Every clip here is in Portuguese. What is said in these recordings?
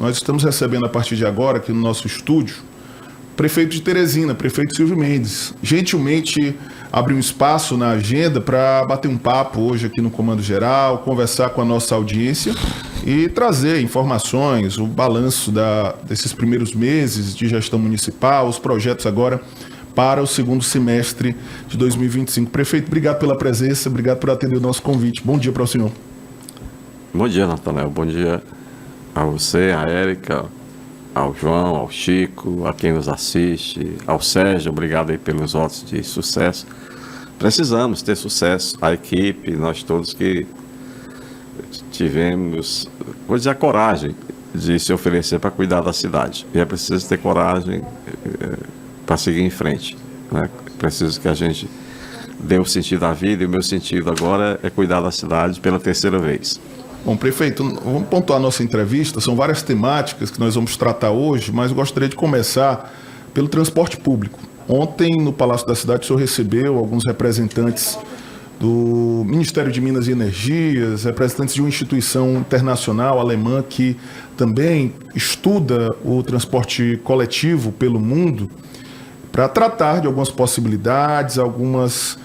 nós estamos recebendo a partir de agora, aqui no nosso estúdio, o prefeito de Teresina, prefeito Silvio Mendes. Gentilmente abre um espaço na agenda para bater um papo hoje aqui no Comando Geral, conversar com a nossa audiência e trazer informações, o balanço desses primeiros meses de gestão municipal, os projetos agora para o segundo semestre de 2025. Prefeito, obrigado pela presença, obrigado por atender o nosso convite. Bom dia para o senhor. Bom dia, Natanael. Bom dia a você, a Érica, ao João, ao Chico, a quem nos assiste, ao Sérgio. Obrigado aí pelos votos de sucesso. Precisamos ter sucesso, a equipe, nós todos que tivemos, vou dizer, a coragem de se oferecer para cuidar da cidade. E é preciso ter coragem para seguir em frente, né? Preciso que a gente dê o sentido à vida, e o meu sentido agora é cuidar da cidade pela terceira vez. Bom, prefeito, vamos pontuar a nossa entrevista. São várias temáticas que nós vamos tratar hoje, mas eu gostaria de começar pelo transporte público. Ontem, no Palácio da Cidade, o senhor recebeu alguns representantes do Ministério de Minas e Energias, representantes de uma instituição internacional alemã que também estuda o transporte coletivo pelo mundo, para tratar de algumas possibilidades, algumas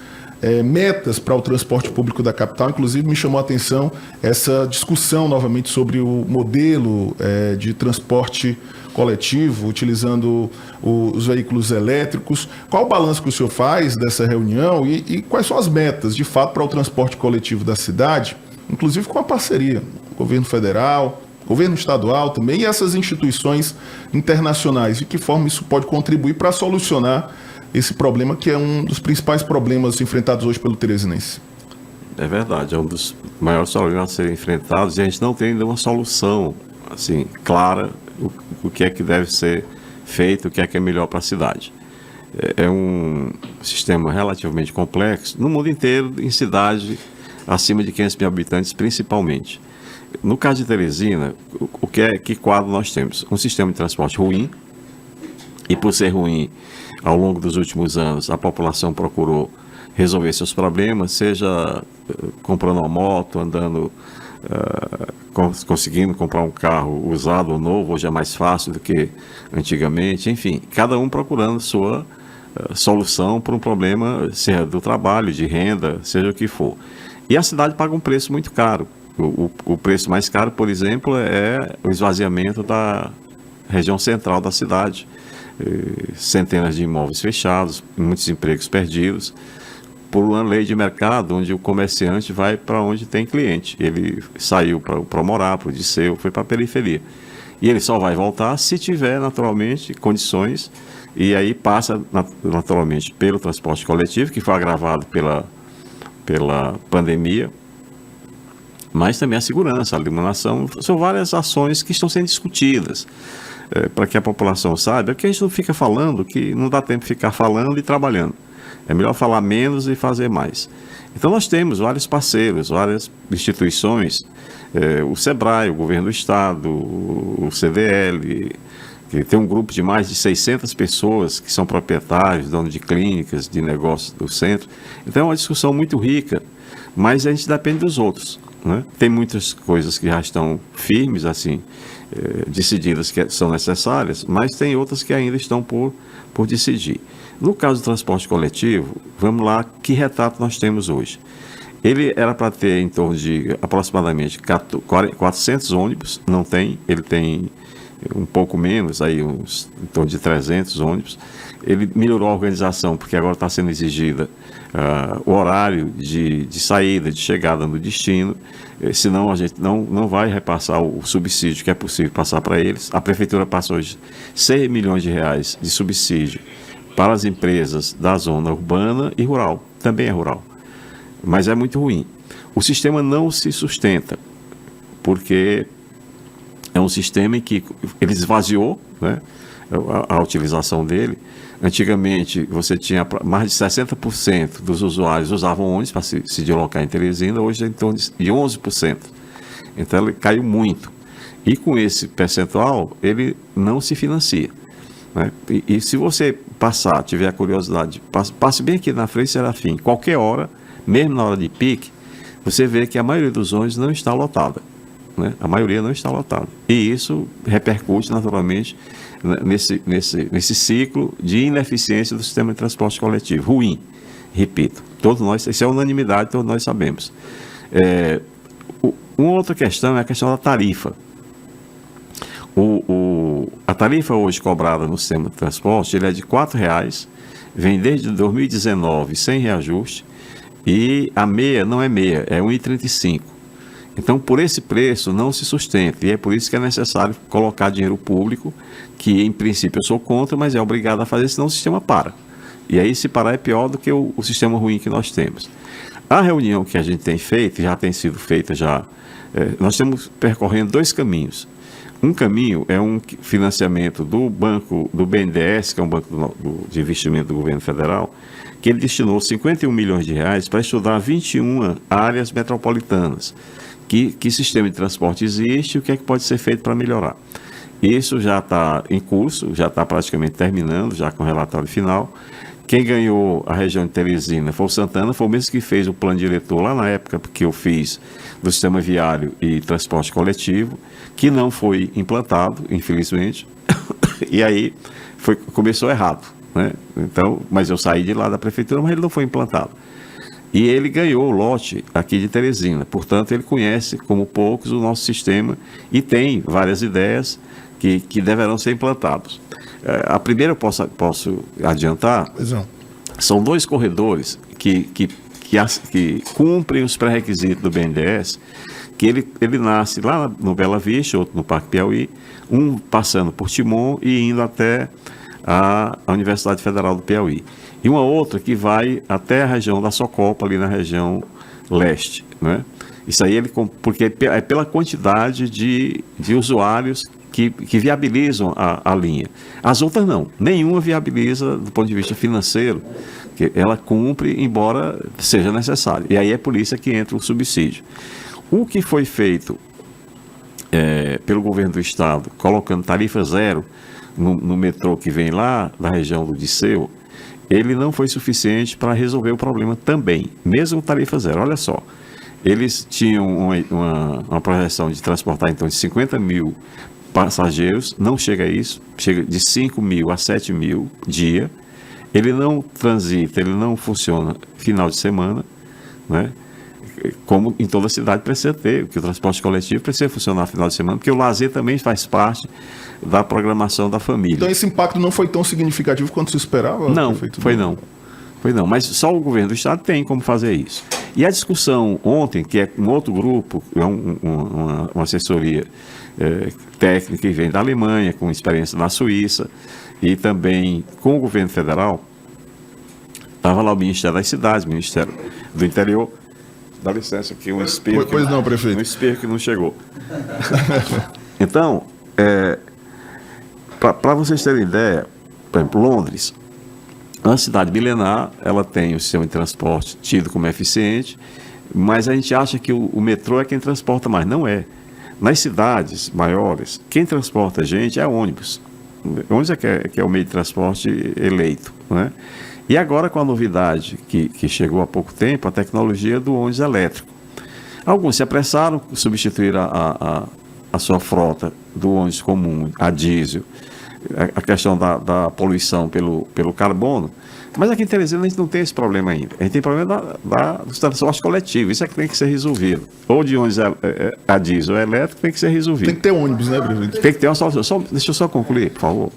metas para o transporte público da capital. Inclusive, me chamou a atenção essa discussão novamente sobre o modelo de transporte coletivo, utilizando os veículos elétricos. Qual o balanço que o senhor faz dessa reunião e quais são as metas, de fato, para o transporte coletivo da cidade, inclusive com a parceria do governo federal, governo estadual também, e essas instituições internacionais? De que forma isso pode contribuir para solucionar esse problema, que é um dos principais problemas enfrentados hoje pelo teresinense? É verdade, é um dos maiores problemas a serem enfrentados, e a gente não tem ainda uma solução assim, clara, o que é que deve ser feito, o que é melhor para a cidade. É um sistema relativamente complexo, no mundo inteiro, em cidade acima de 500 mil habitantes principalmente. No caso de Teresina, que quadro nós temos? Um sistema de transporte ruim, e por ser ruim, ao longo dos últimos anos, a população procurou resolver seus problemas, seja comprando uma moto, andando, conseguindo comprar um carro usado ou novo. Hoje é mais fácil do que antigamente. Enfim, cada um procurando sua solução para um problema, seja do trabalho, de renda, seja o que for. E a cidade paga um preço muito caro. O preço mais caro, por exemplo, é o esvaziamento da região central da cidade. Centenas de imóveis fechados, muitos empregos perdidos, por uma lei de mercado onde o comerciante vai para onde tem cliente. Ele saiu para morar, para o Disseu, foi para a periferia. E ele só vai voltar se tiver, naturalmente, condições, e aí passa, naturalmente, pelo transporte coletivo, que foi agravado pela pandemia, mas também a segurança, a iluminação. São várias ações que estão sendo discutidas. Para que a população saiba, é que a gente não fica falando, que não dá tempo de ficar falando e trabalhando. É melhor falar menos e fazer mais. Então nós temos vários parceiros, várias instituições, o SEBRAE, o Governo do Estado, o CDL, que tem um grupo de mais de 600 pessoas que são proprietários, donos de clínicas, de negócios do centro. Então é uma discussão muito rica, mas a gente depende dos outros, né? Tem muitas coisas que já estão firmes, assim, decididas, que são necessárias, mas tem outras que ainda estão por decidir. No caso do transporte coletivo, vamos lá, que retrato nós temos hoje? Ele era para ter em torno de aproximadamente 400 ônibus, não tem, ele tem um pouco menos, aí em torno de 300 ônibus. Ele melhorou a organização, porque agora está sendo exigida o horário de saída, de chegada no destino, senão a gente não vai repassar o subsídio que é possível passar para eles. A prefeitura passa hoje 6 milhões de reais de subsídio para as empresas da zona urbana e rural, também é rural, mas é muito ruim. O sistema não se sustenta, porque é um sistema em que ele esvaziou, né, a utilização dele. Antigamente, você tinha mais de 60% dos usuários usavam ônibus para se deslocar em Teresina, hoje é em torno de 11%. Então, ele caiu muito. E com esse percentual, ele não se financia, né? E se você tiver a curiosidade, passe bem aqui na frente, Serafim, qualquer hora, mesmo na hora de pique, você vê que a maioria dos ônibus não está lotada, né? A maioria não está lotada. E isso repercute naturalmente nesse ciclo de ineficiência do sistema de transporte coletivo. Ruim, repito. Todos nós, isso é unanimidade, todos nós sabemos. Uma outra questão é a questão da tarifa. A tarifa hoje cobrada no sistema de transporte, ele é de R$ 4,00, vem desde 2019 sem reajuste, e a meia não é meia, é R$ 1,35. Então, por esse preço, não se sustenta, e é por isso que é necessário colocar dinheiro público, que em princípio eu sou contra, mas é obrigado a fazer, senão o sistema para. E aí, se parar, é pior do que o sistema ruim que nós temos. A reunião que a gente tem feito, já tem sido feita nós estamos percorrendo 2 caminhos. Um caminho é um financiamento do banco, do BNDES, que é um banco de investimento do governo federal, que ele destinou 51 milhões de reais para estudar 21 áreas metropolitanas. Que sistema de transporte existe e o que é que pode ser feito para melhorar. Isso já está em curso, já está praticamente terminando, já com o relatório final. Quem ganhou a região de Teresina foi o Santana, foi o mesmo que fez o plano diretor lá na época que eu fiz do sistema viário e transporte coletivo, que não foi implantado, infelizmente, e aí começou errado, né? Então, mas eu saí de lá da prefeitura, mas ele não foi implantado. E ele ganhou o lote aqui de Teresina, portanto ele conhece como poucos o nosso sistema e tem várias ideias que deverão ser implantadas. A primeira eu posso adiantar, são 2 corredores que cumprem os pré-requisitos do BNDES, que ele nasce lá no Bela Vista, outro no Parque Piauí, um passando por Timon e indo até a Universidade Federal do Piauí. E uma outra que vai até a região da Socopa, ali na região leste, né? Isso aí porque é pela quantidade de usuários que viabilizam a linha. As outras não, nenhuma viabiliza do ponto de vista financeiro, que ela cumpre, embora seja necessário. E aí é por isso que entra o subsídio. O que foi feito pelo governo do estado, colocando tarifa zero no metrô que vem lá da região do Disseu, ele não foi suficiente para resolver o problema também, mesmo tarifa zero. Olha só, eles tinham uma projeção de transportar então de 50 mil passageiros, não chega a isso, chega de 5 mil a 7 mil dia. Ele não transita, ele não funciona final de semana, né? Como em toda cidade precisa ter, porque o transporte coletivo precisa funcionar final de semana, porque o lazer também faz parte da programação da família. Então esse impacto não foi tão significativo quanto se esperava? Não, foi não, mas só o governo do estado tem como fazer isso. E a discussão ontem, que é um outro grupo, é uma assessoria técnica que vem da Alemanha, com experiência na Suíça, e também com o governo federal, estava lá o Ministério das Cidades, o Ministério do Interior. Dá licença aqui, um espirro. Pois não, prefeito. Um espirro que não chegou. Então, para vocês terem ideia, por exemplo, Londres, uma cidade milenar, ela tem o sistema de transporte tido como eficiente, mas a gente acha que o metrô é quem transporta mais. Não é. Nas cidades maiores, quem transporta a gente é ônibus. Ônibus que é o meio de transporte eleito, né? E agora, com a novidade que chegou há pouco tempo, a tecnologia do ônibus elétrico. Alguns se apressaram, substituíram a sua frota do ônibus comum a diesel, a questão da poluição pelo carbono. Mas aqui em Teresina a gente não tem esse problema ainda. A gente tem problema do transporte coletivo. Isso é que tem que ser resolvido. Ou de ônibus a diesel ou elétrico tem que ser resolvido. Tem que ter ônibus, né, prefeito? Tem que ter uma solução. Deixa eu só concluir, por favor.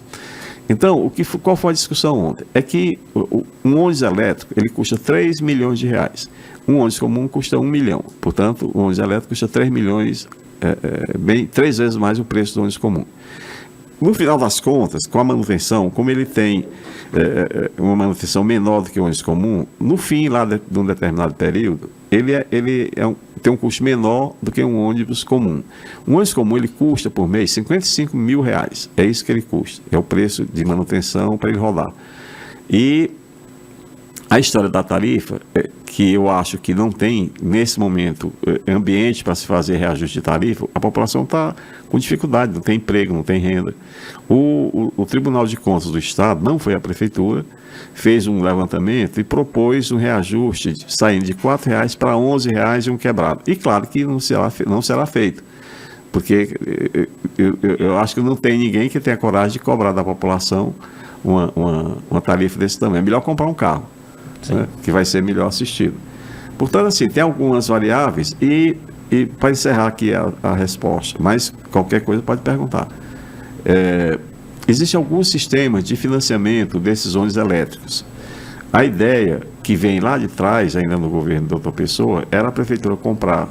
Então, qual foi a discussão ontem? É que um ônibus elétrico ele custa 3 milhões de reais. Um ônibus comum custa 1 milhão. Portanto, o ônibus elétrico custa 3 milhões, 3 vezes mais o preço do ônibus comum. No final das contas, com a manutenção, como ele tem uma manutenção menor do que o ônibus comum, no fim lá de um determinado período, ele tem um custo menor do que um ônibus comum. Um ônibus comum ele custa por mês 55 mil reais. É isso que ele custa. É o preço de manutenção para ele rodar. E a história da tarifa, que eu acho que não tem, nesse momento, ambiente para se fazer reajuste de tarifa, a população está com dificuldade, não tem emprego, não tem renda. O Tribunal de Contas do Estado, não foi a Prefeitura, fez um levantamento e propôs um reajuste saindo de R$ 4,00 para R$ 11,00 e um quebrado. E claro que não será feito. Porque eu acho que não tem ninguém que tenha coragem de cobrar da população uma tarifa desse tamanho. É melhor comprar um carro, né, que vai ser melhor assistido. Portanto, assim, tem algumas variáveis e para encerrar aqui a resposta, mas qualquer coisa pode perguntar. Existem alguns sistemas de financiamento desses ônibus elétricos. A ideia que vem lá de trás, ainda no governo do Dr. Pessoa, era a prefeitura comprar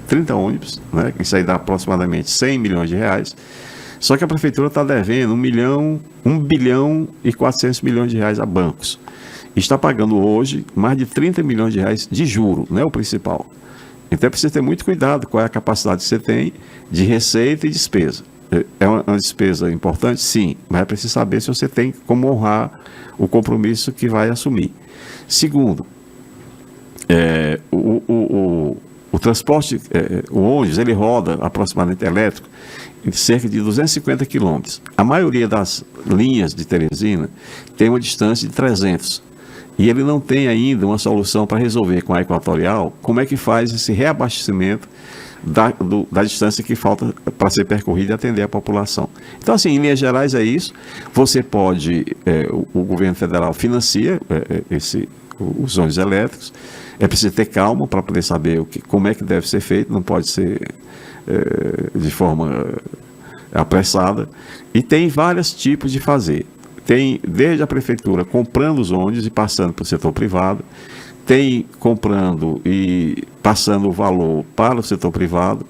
30 ônibus, né? Isso aí dá aproximadamente 100 milhões de reais. Só que a prefeitura está devendo 1 bilhão e 400 milhões de reais a bancos. E está pagando hoje mais de 30 milhões de reais de juro, não é o principal. Então é preciso ter muito cuidado qual é a capacidade que você tem de receita e despesa. É uma despesa importante? Sim, mas é preciso saber se você tem como honrar o compromisso que vai assumir. Segundo, o transporte, o ônibus, ele roda aproximadamente elétrico em cerca de 250 quilômetros. A maioria das linhas de Teresina tem uma distância de 300. E ele não tem ainda uma solução para resolver com a Equatorial como é que faz esse reabastecimento da distância que falta para ser percorrida e atender a população. Então, assim, em linhas gerais é isso. Você pode, o governo federal financia os ônibus elétricos. É preciso ter calma para poder saber como é que deve ser feito, não pode ser de forma apressada. E tem vários tipos de fazer. Tem desde a prefeitura comprando os ônibus e passando para o setor privado, tem comprando e passando o valor para o setor privado,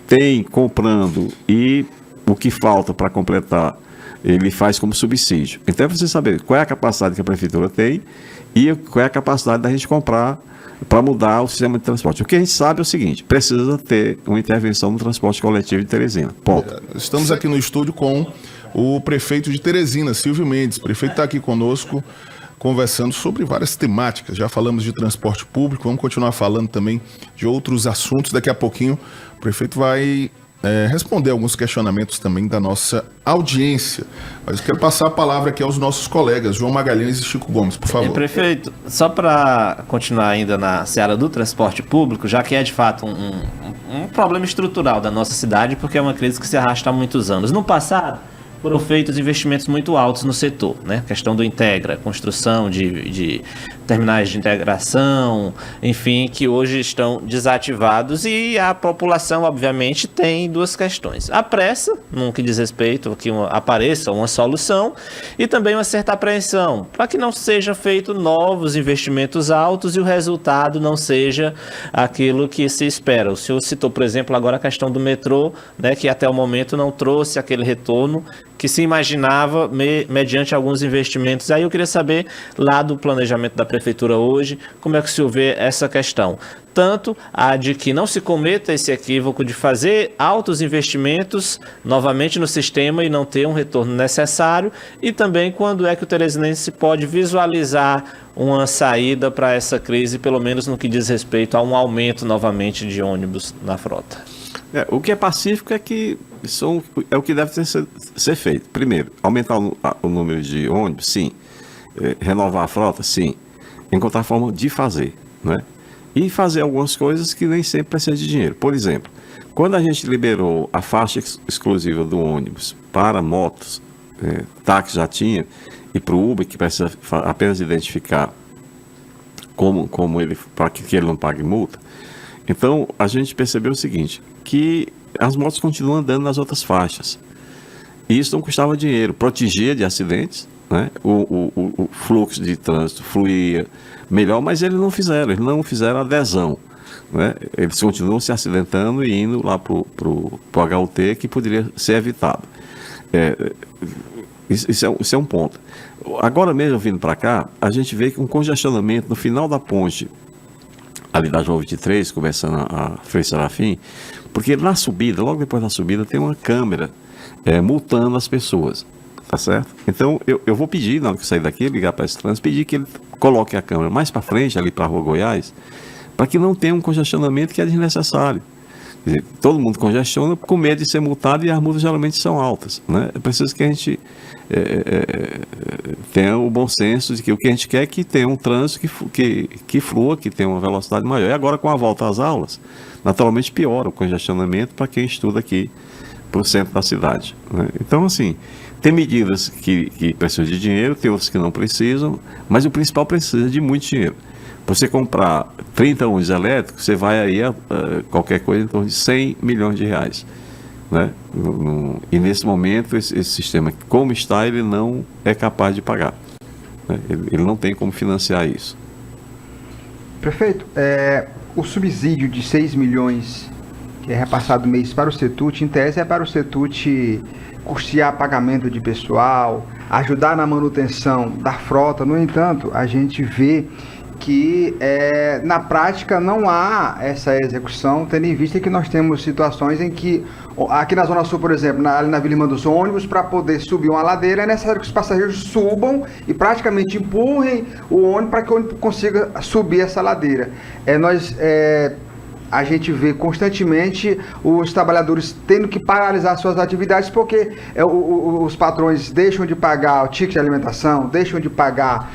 tem comprando e o que falta para completar ele faz como subsídio. Então é você saber qual é a capacidade que a prefeitura tem e qual é a capacidade da gente comprar para mudar o sistema de transporte. O que a gente sabe é o seguinte: precisa ter uma intervenção no transporte coletivo de Teresina. Ponto. Estamos aqui no estúdio com o prefeito de Teresina, Silvio Mendes. O prefeito está aqui conosco conversando sobre várias temáticas. Já falamos de transporte público, vamos continuar falando também de outros assuntos. Daqui a pouquinho o prefeito vai responder alguns questionamentos também da nossa audiência. Mas eu quero passar a palavra aqui aos nossos colegas, João Magalhães e Chico Gomes, por favor. Prefeito, só para continuar ainda na seara do transporte público, já que é de fato um problema estrutural da nossa cidade, porque é uma crise que se arrasta há muitos anos. No passado, foram feitos investimentos muito altos no setor, né? Questão do Integra, construção de terminais de integração, enfim, que hoje estão desativados, e a população, obviamente, tem duas questões: a pressa, no que diz respeito a que apareça uma solução, e também uma certa apreensão, para que não sejam feitos novos investimentos altos e o resultado não seja aquilo que se espera. O senhor citou, por exemplo, agora a questão do metrô, né, que até o momento não trouxe aquele retorno que se imaginava mediante alguns investimentos. Aí eu queria saber, lá do planejamento da prefeitura hoje, como é que o senhor vê essa questão? Tanto a de que não se cometa esse equívoco de fazer altos investimentos novamente no sistema e não ter um retorno necessário, e também quando é que o teresinense pode visualizar uma saída para essa crise, pelo menos no que diz respeito a um aumento novamente de ônibus na frota. O que é pacífico é que é o que deve ser feito. Primeiro, aumentar o número de ônibus, sim. Renovar a frota, sim. Encontrar forma de fazer, né? E fazer algumas coisas que nem sempre precisam de dinheiro. Por exemplo, quando a gente liberou a faixa exclusiva do ônibus para motos, táxi já tinha, e para o Uber, que precisa apenas identificar como ele, para que ele não pague multa. Então, a gente percebeu o seguinte, que as motos continuam andando nas outras faixas. E isso não custava dinheiro, protegia de acidentes, né? O fluxo de trânsito fluía melhor, mas eles não fizeram adesão, né? Eles continuam se acidentando e indo lá para o HUT, que poderia ser evitado. Isso é um ponto. Agora mesmo, vindo para cá, a gente vê que um congestionamento no final da ponte ali da João 23, começando a Frei Serafim, porque na subida, logo depois da subida, tem uma câmera multando as pessoas, tá certo? Então, eu vou pedir, na hora que eu sair daqui, ligar para esse trânsito, pedir que ele coloque a câmera mais para frente, ali para a Rua Goiás, para que não tenha um congestionamento que é desnecessário. Quer Todo mundo congestiona com medo de ser multado e as multas geralmente são altas, né? É preciso que a gente tenha o bom senso de que o que a gente quer é que tenha um trânsito que flua, que tenha uma velocidade maior. E agora, com a volta às aulas, naturalmente piora o congestionamento para quem estuda aqui para o centro da cidade, né? Então, assim, tem medidas que precisam de dinheiro, tem outras que não precisam, mas o principal precisa de muito dinheiro. Para você comprar 30 ônibus elétricos, você vai aí a qualquer coisa em torno de 100 milhões de reais, né? E nesse momento, esse sistema, como está, ele não é capaz de pagar, né? Ele não tem como financiar isso. Prefeito, o subsídio de 6 milhões que é repassado mês para o CETUT, em tese é para o CETUT custear pagamento de pessoal, ajudar na manutenção da frota. No entanto, a gente vê que na prática não há essa execução, tendo em vista que nós temos situações em que, aqui na Zona Sul, por exemplo, ali na Vila Irmã dos Ônibus, para poder subir uma ladeira, é necessário que os passageiros subam e praticamente empurrem o ônibus para que o ônibus consiga subir essa ladeira. A gente vê constantemente os trabalhadores tendo que paralisar suas atividades porque os patrões deixam de pagar o ticket de alimentação, deixam de pagar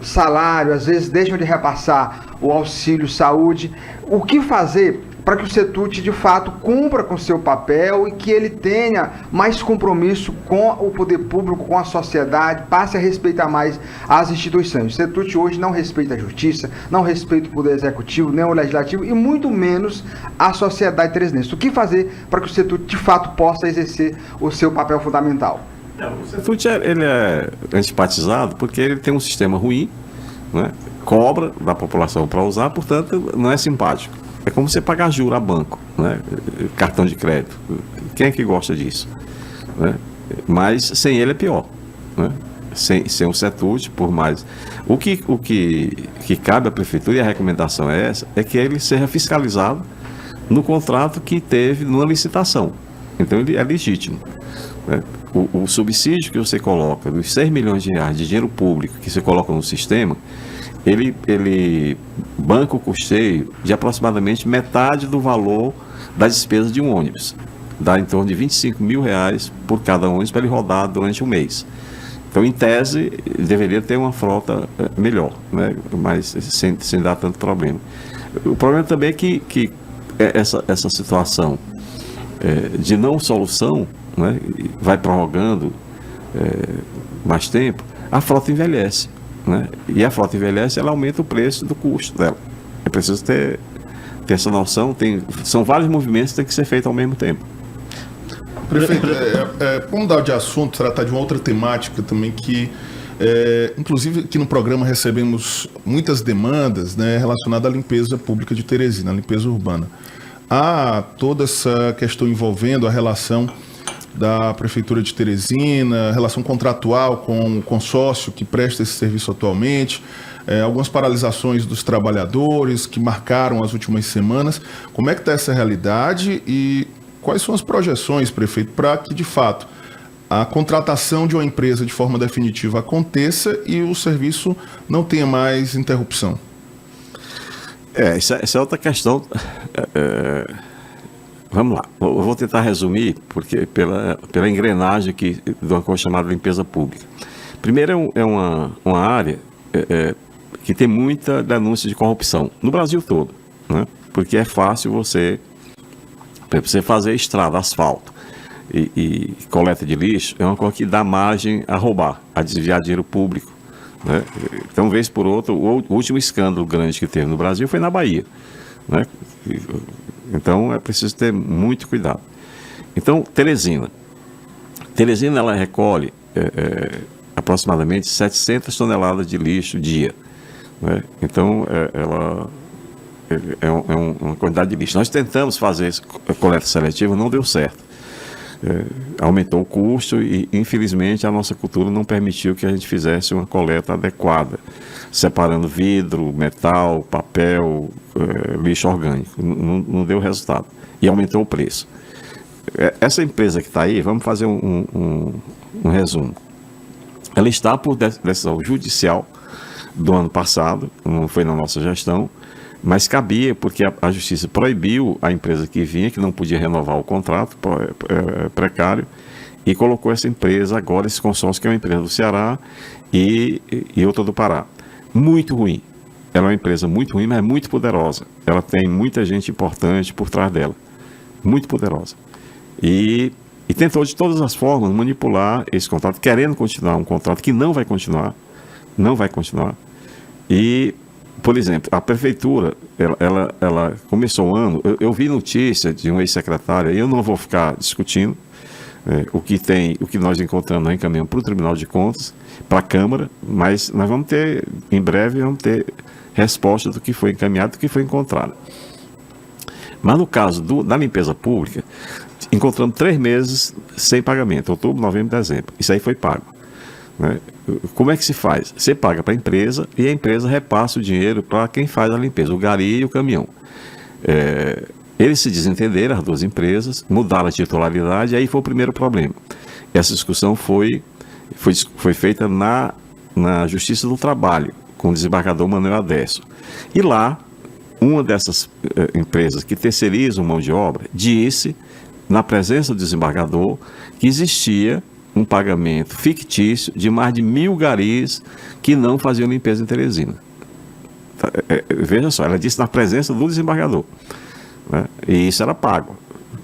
o salário, às vezes deixam de repassar o auxílio saúde. O que fazer para que o CETUT de fato cumpra com seu papel e que ele tenha mais compromisso com o poder público, com a sociedade, passe a respeitar mais as instituições? O CETUT hoje não respeita a justiça, não respeita o poder executivo, nem o legislativo e muito menos a sociedade teresinense. O que fazer para que o CETUT de fato possa exercer o seu papel fundamental? O CETUT ele é antipatizado porque ele tem um sistema ruim, né? Cobra da população para usar, portanto não é simpático. É como você pagar juros a banco, né? Cartão de crédito. Quem é que gosta disso, né? Mas sem ele é pior, né? Sem o CETUT, por mais... O que cabe à prefeitura, e a recomendação é essa, é que ele seja fiscalizado no contrato que teve numa licitação. Então ele é legítimo, né? O subsídio que você coloca, dos 6 milhões de reais de dinheiro público que você coloca no sistema, ele banca o custeio de aproximadamente metade do valor da despesa de um ônibus. Dá em torno de 25 mil reais por cada ônibus para ele rodar durante um mês. Então, em tese, deveria ter uma frota melhor, né? Mas sem dar tanto problema. O problema também é que essa situação de não solução, né, vai prorrogando mais tempo, a frota envelhece, né? E a frota envelhece, ela aumenta o preço do custo dela. É preciso ter essa noção. São vários movimentos que têm que ser feitos ao mesmo tempo. Prefeito, vamos mudar de assunto, tratar de uma outra temática também que, inclusive aqui no programa recebemos muitas demandas, né, relacionadas à limpeza pública de Teresina, à limpeza urbana. Há toda essa questão envolvendo a relação da Prefeitura de Teresina, relação contratual com o consórcio que presta esse serviço atualmente, algumas paralisações dos trabalhadores que marcaram as últimas semanas. Como é que está essa realidade e quais são as projeções, prefeito, para que, de fato, a contratação de uma empresa de forma definitiva aconteça e o serviço não tenha mais interrupção? Essa é outra questão. Vamos lá, eu vou tentar resumir, porque pela engrenagem de uma coisa chamada limpeza pública. Primeiro, é uma área que tem muita denúncia de corrupção, no Brasil todo, né? Porque é fácil você fazer estrada, asfalto e coleta de lixo, é uma coisa que dá margem a roubar, a desviar dinheiro público, né? Então, vez por outra, o último escândalo grande que teve no Brasil foi na Bahia, né? Então, é preciso ter muito cuidado. Então, Teresina, ela recolhe aproximadamente 700 toneladas de lixo dia, né? Então, ela é uma quantidade de lixo. Nós tentamos fazer coleta seletiva, não deu certo. Aumentou o custo e, infelizmente, a nossa cultura não permitiu que a gente fizesse uma coleta adequada, separando vidro, metal, papel, lixo orgânico. Não deu resultado. E aumentou o preço. Essa empresa que está aí, vamos fazer um resumo. Ela está por decisão judicial do ano passado, não foi na nossa gestão, mas cabia, porque a Justiça proibiu a empresa que vinha, que não podia renovar o contrato precário, e colocou essa empresa agora, esse consórcio, que é uma empresa do Ceará e outra do Pará. Muito ruim. Ela é uma empresa muito ruim, mas é muito poderosa. Ela tem muita gente importante por trás dela. Muito poderosa. E tentou de todas as formas manipular esse contrato, querendo continuar um contrato que não vai continuar. Não vai continuar. E, por exemplo, a prefeitura, ela começou o ano, eu vi notícia de um ex-secretário, eu não vou ficar discutindo, o que nós encontramos, nós encaminhamos para o Tribunal de Contas, para a Câmara, mas nós vamos ter, em breve, resposta do que foi encaminhado, do que foi encontrado. Mas no caso da limpeza pública, encontramos 3 meses sem pagamento, outubro, novembro e dezembro. Isso aí foi pago. Né? Como é que se faz? Você paga para a empresa e a empresa repassa o dinheiro para quem faz a limpeza, o gari e o caminhão. Eles se desentenderam, as duas empresas, mudaram a titularidade, e aí foi o primeiro problema. Essa discussão foi feita na Justiça do Trabalho, com o desembargador Manuel Adesso. E lá, uma dessas empresas que terceirizam mão de obra disse, na presença do desembargador, que existia um pagamento fictício de mais de 1.000 garis que não faziam limpeza em Teresina. Veja só, ela disse na presença do desembargador. Né? E isso era pago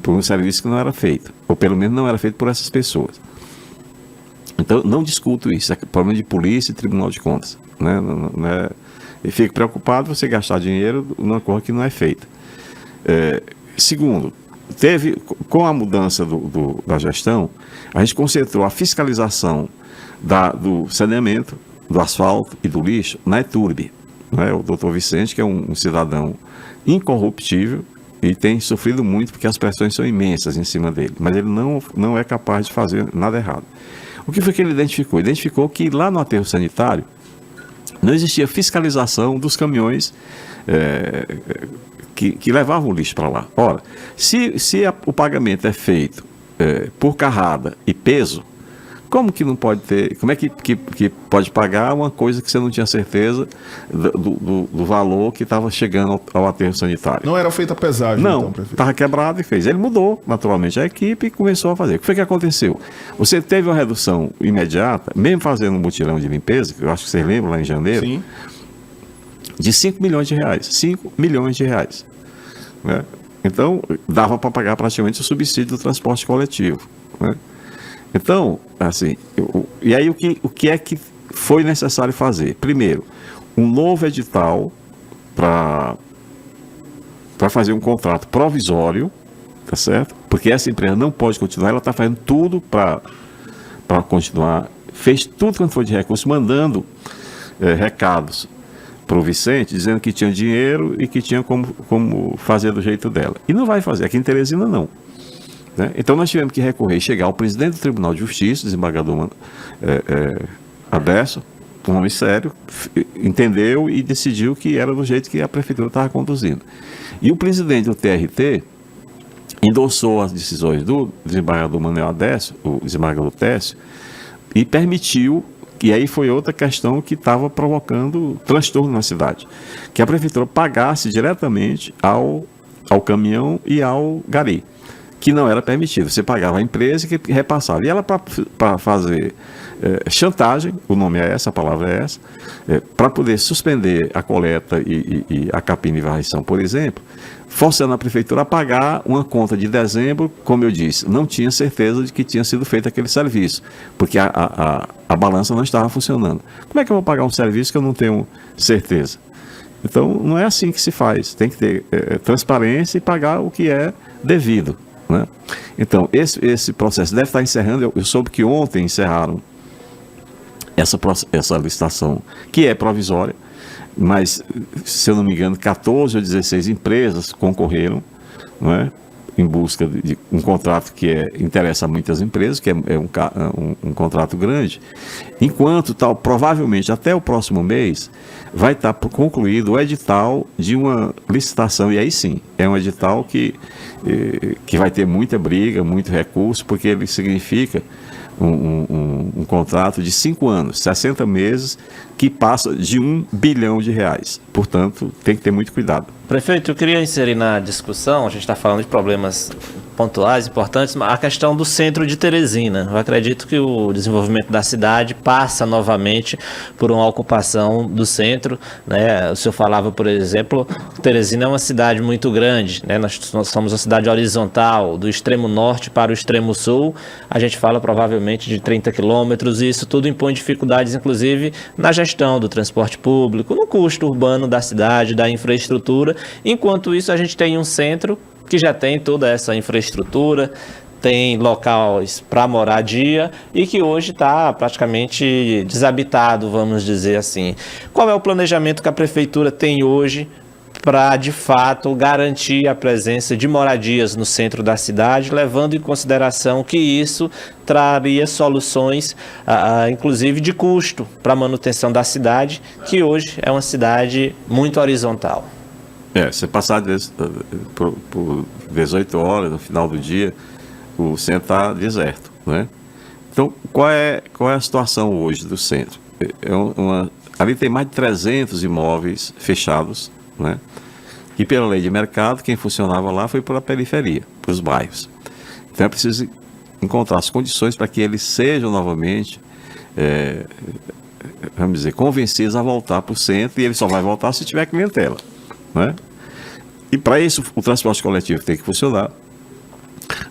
por um serviço que não era feito, ou pelo menos não era feito por essas pessoas. Então, não discuto isso, é problema de polícia e Tribunal de Contas. Né? E fico preocupado você gastar dinheiro numa coisa que não é feita. Segundo, com a mudança da gestão, a gente concentrou a fiscalização do saneamento, do asfalto e do lixo na ETURB. Né? O doutor Vicente, que é um cidadão incorruptível, e tem sofrido muito porque as pressões são imensas em cima dele, mas ele não é capaz de fazer nada errado. O que foi que ele identificou? Identificou que lá no aterro sanitário não existia fiscalização dos caminhões que levavam o lixo para lá. Ora, se o pagamento é feito por carrada e peso, como que não pode ter, como é que pode pagar uma coisa que você não tinha certeza do valor que estava chegando ao aterro sanitário? Não era feita a pesagem, não, então, prefeito? Estava quebrado e fez. Ele mudou, naturalmente, a equipe e começou a fazer. O que foi que aconteceu? Você teve uma redução imediata, mesmo fazendo um mutirão de limpeza, que eu acho que vocês lembram lá em janeiro, Sim. de 5 milhões de reais. 5 milhões de reais. Né? Então, dava para pagar praticamente o subsídio do transporte coletivo. Né? Então, assim, e aí o que é que foi necessário fazer? Primeiro, um novo edital para fazer um contrato provisório, tá certo? Porque essa empresa não pode continuar, ela está fazendo tudo para continuar, fez tudo quanto foi de recurso, mandando recados para o Vicente, dizendo que tinha dinheiro e que tinha como fazer do jeito dela. E não vai fazer, aqui em Teresina não. Né? Então nós tivemos que recorrer e chegar ao presidente do Tribunal de Justiça, desembargador Adesso, um homem sério, entendeu e decidiu que era do jeito que a prefeitura estava conduzindo. E o presidente do TRT endossou as decisões do desembargador Manuel Adesso, o desembargador Técio, e permitiu, e aí foi outra questão que estava provocando transtorno na cidade, que a prefeitura pagasse diretamente ao caminhão e ao gari, que não era permitido. Você pagava a empresa que repassava. E ela, para fazer chantagem, o nome é essa, a palavra é essa, para poder suspender a coleta e a capina e varrição, por exemplo, forçando a prefeitura a pagar uma conta de dezembro, como eu disse, não tinha certeza de que tinha sido feito aquele serviço, porque a balança não estava funcionando. Como é que eu vou pagar um serviço que eu não tenho certeza? Então, não é assim que se faz. Tem que ter transparência e pagar o que é devido. Né? Então, esse processo deve estar encerrando. Eu soube que ontem encerraram essa licitação, que é provisória, mas, se eu não me engano, 14 ou 16 empresas concorreram, não é? em busca de um contrato que interessa a muitas empresas, que é um contrato grande, enquanto provavelmente até o próximo mês vai estar concluído o edital de uma licitação, e aí sim, é um edital que vai ter muita briga, muito recurso, porque ele significa um contrato de 5 anos, 60 meses, que passa de R$1 bilhão. Portanto, tem que ter muito cuidado. Prefeito, eu queria inserir na discussão, a gente está falando de problemas pontuais, importantes, mas a questão do centro de Teresina. Eu acredito que o desenvolvimento da cidade passa novamente por uma ocupação do centro, né? O senhor falava, por exemplo, Teresina é uma cidade muito grande, né? Nós somos uma cidade horizontal, do extremo norte para o extremo sul, a gente fala provavelmente de 30 quilômetros, e isso tudo impõe dificuldades, inclusive, na gestão do transporte público, no custo urbano da cidade, da infraestrutura. Enquanto isso, a gente tem um centro que já tem toda essa infraestrutura, tem locais para moradia e que hoje está praticamente desabitado, vamos dizer assim. Qual é o planejamento que a prefeitura tem hoje para, de fato, garantir a presença de moradias no centro da cidade, levando em consideração que isso traria soluções, inclusive de custo, para a manutenção da cidade, que hoje é uma cidade muito horizontal? Você passar por 18 horas no final do dia, o centro está deserto, né? Então, qual é a situação hoje do centro? Ali tem mais de 300 imóveis fechados, né? E pela lei de mercado, quem funcionava lá foi para a periferia, para os bairros. Então é preciso encontrar as condições para que eles sejam novamente, vamos dizer, convencidos a voltar para o centro, e ele só vai voltar se tiver clientela, né? E para isso o transporte coletivo tem que funcionar,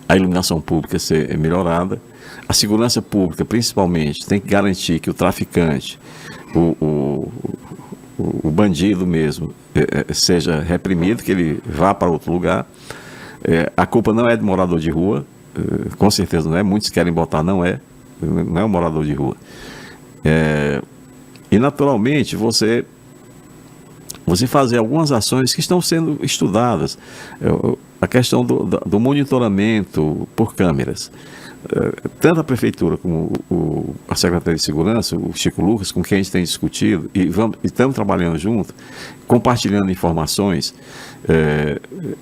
a iluminação pública ser melhorada, a segurança pública principalmente tem que garantir que o traficante, o bandido mesmo, seja reprimido, que ele vá para outro lugar. A culpa não é do morador de rua, com certeza não é, muitos querem botar, não é um morador de rua. E naturalmente você fazer algumas ações que estão sendo estudadas, a questão do monitoramento por câmeras. Tanto a Prefeitura como a Secretaria de Segurança, o Chico Lucas, com quem a gente tem discutido, e estamos trabalhando junto, compartilhando informações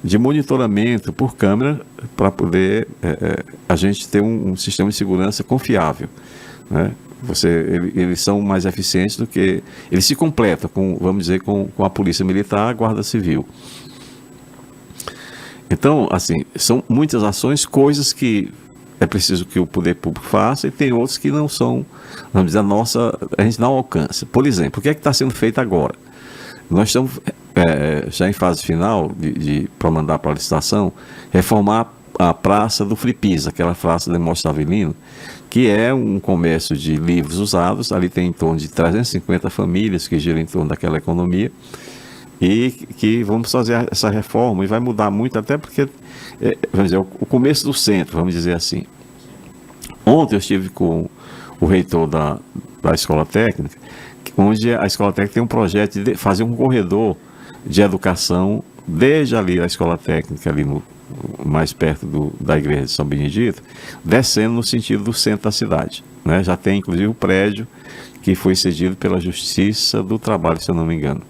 de monitoramento por câmera, para poder a gente ter um sistema de segurança confiável, né? Eles são mais eficientes do que... Eles se completam, vamos dizer, com a Polícia Militar, a Guarda Civil. Então, assim, são muitas ações, coisas que é preciso que o poder público faça, e tem outros que não são, vamos dizer, a gente não alcança. Por exemplo, o que é que está sendo feito agora? Nós estamos já em fase final para mandar para a licitação, reformar a Praça do Flipisa, aquela praça de Demóstenes Avelino, que é um comércio de livros usados. Ali tem em torno de 350 famílias que giram em torno daquela economia, e que vamos fazer essa reforma, e vai mudar muito, até porque, vamos dizer, o começo do centro, vamos dizer assim. Ontem eu estive com o reitor da Escola Técnica, onde a Escola Técnica tem um projeto de fazer um corredor de educação desde ali a Escola Técnica, ali mais perto da igreja de São Benedito, descendo no sentido do centro da cidade, né? Já tem inclusive o prédio que foi cedido pela Justiça do Trabalho, se eu não me engano,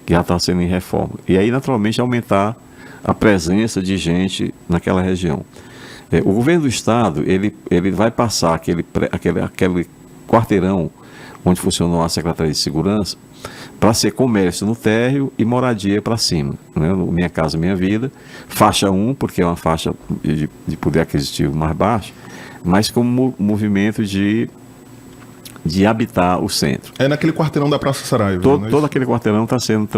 que já está sendo em reforma. E aí, naturalmente, aumentar a presença de gente naquela região. O governo do estado, ele vai passar aquele quarteirão onde funcionou a Secretaria de Segurança, para ser comércio no térreo e moradia para cima, né? Minha Casa Minha Vida, faixa 1, porque é uma faixa de poder aquisitivo mais baixo, mas como movimento de habitar o centro. É naquele quarteirão da Praça Saraiva. Todo aquele quarteirão está sendo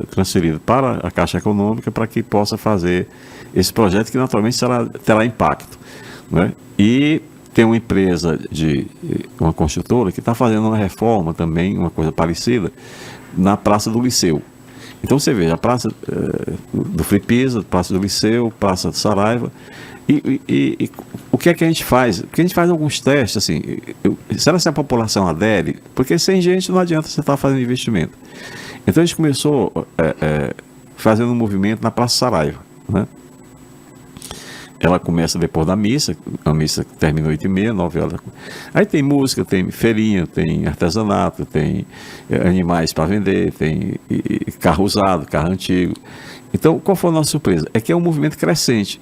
transferido para a Caixa Econômica, para que possa fazer esse projeto, que naturalmente terá impacto, né? E tem uma empresa, uma construtora, que está fazendo uma reforma também, uma coisa parecida, na Praça do Liceu. Então você veja, a Praça do Flipisa, Praça do Liceu, Praça do Saraiva. E o que é que a gente faz? Porque a gente faz alguns testes, assim, será que a população adere? Porque sem gente não adianta você estar fazendo investimento. Então a gente começou fazendo um movimento na Praça Saraiva, né? Ela começa depois da missa, a missa termina 8h30, 9 horas. Aí tem música, tem feirinha, tem artesanato, tem animais para vender, tem carro usado, carro antigo. Então, qual foi a nossa surpresa? É que é um movimento crescente.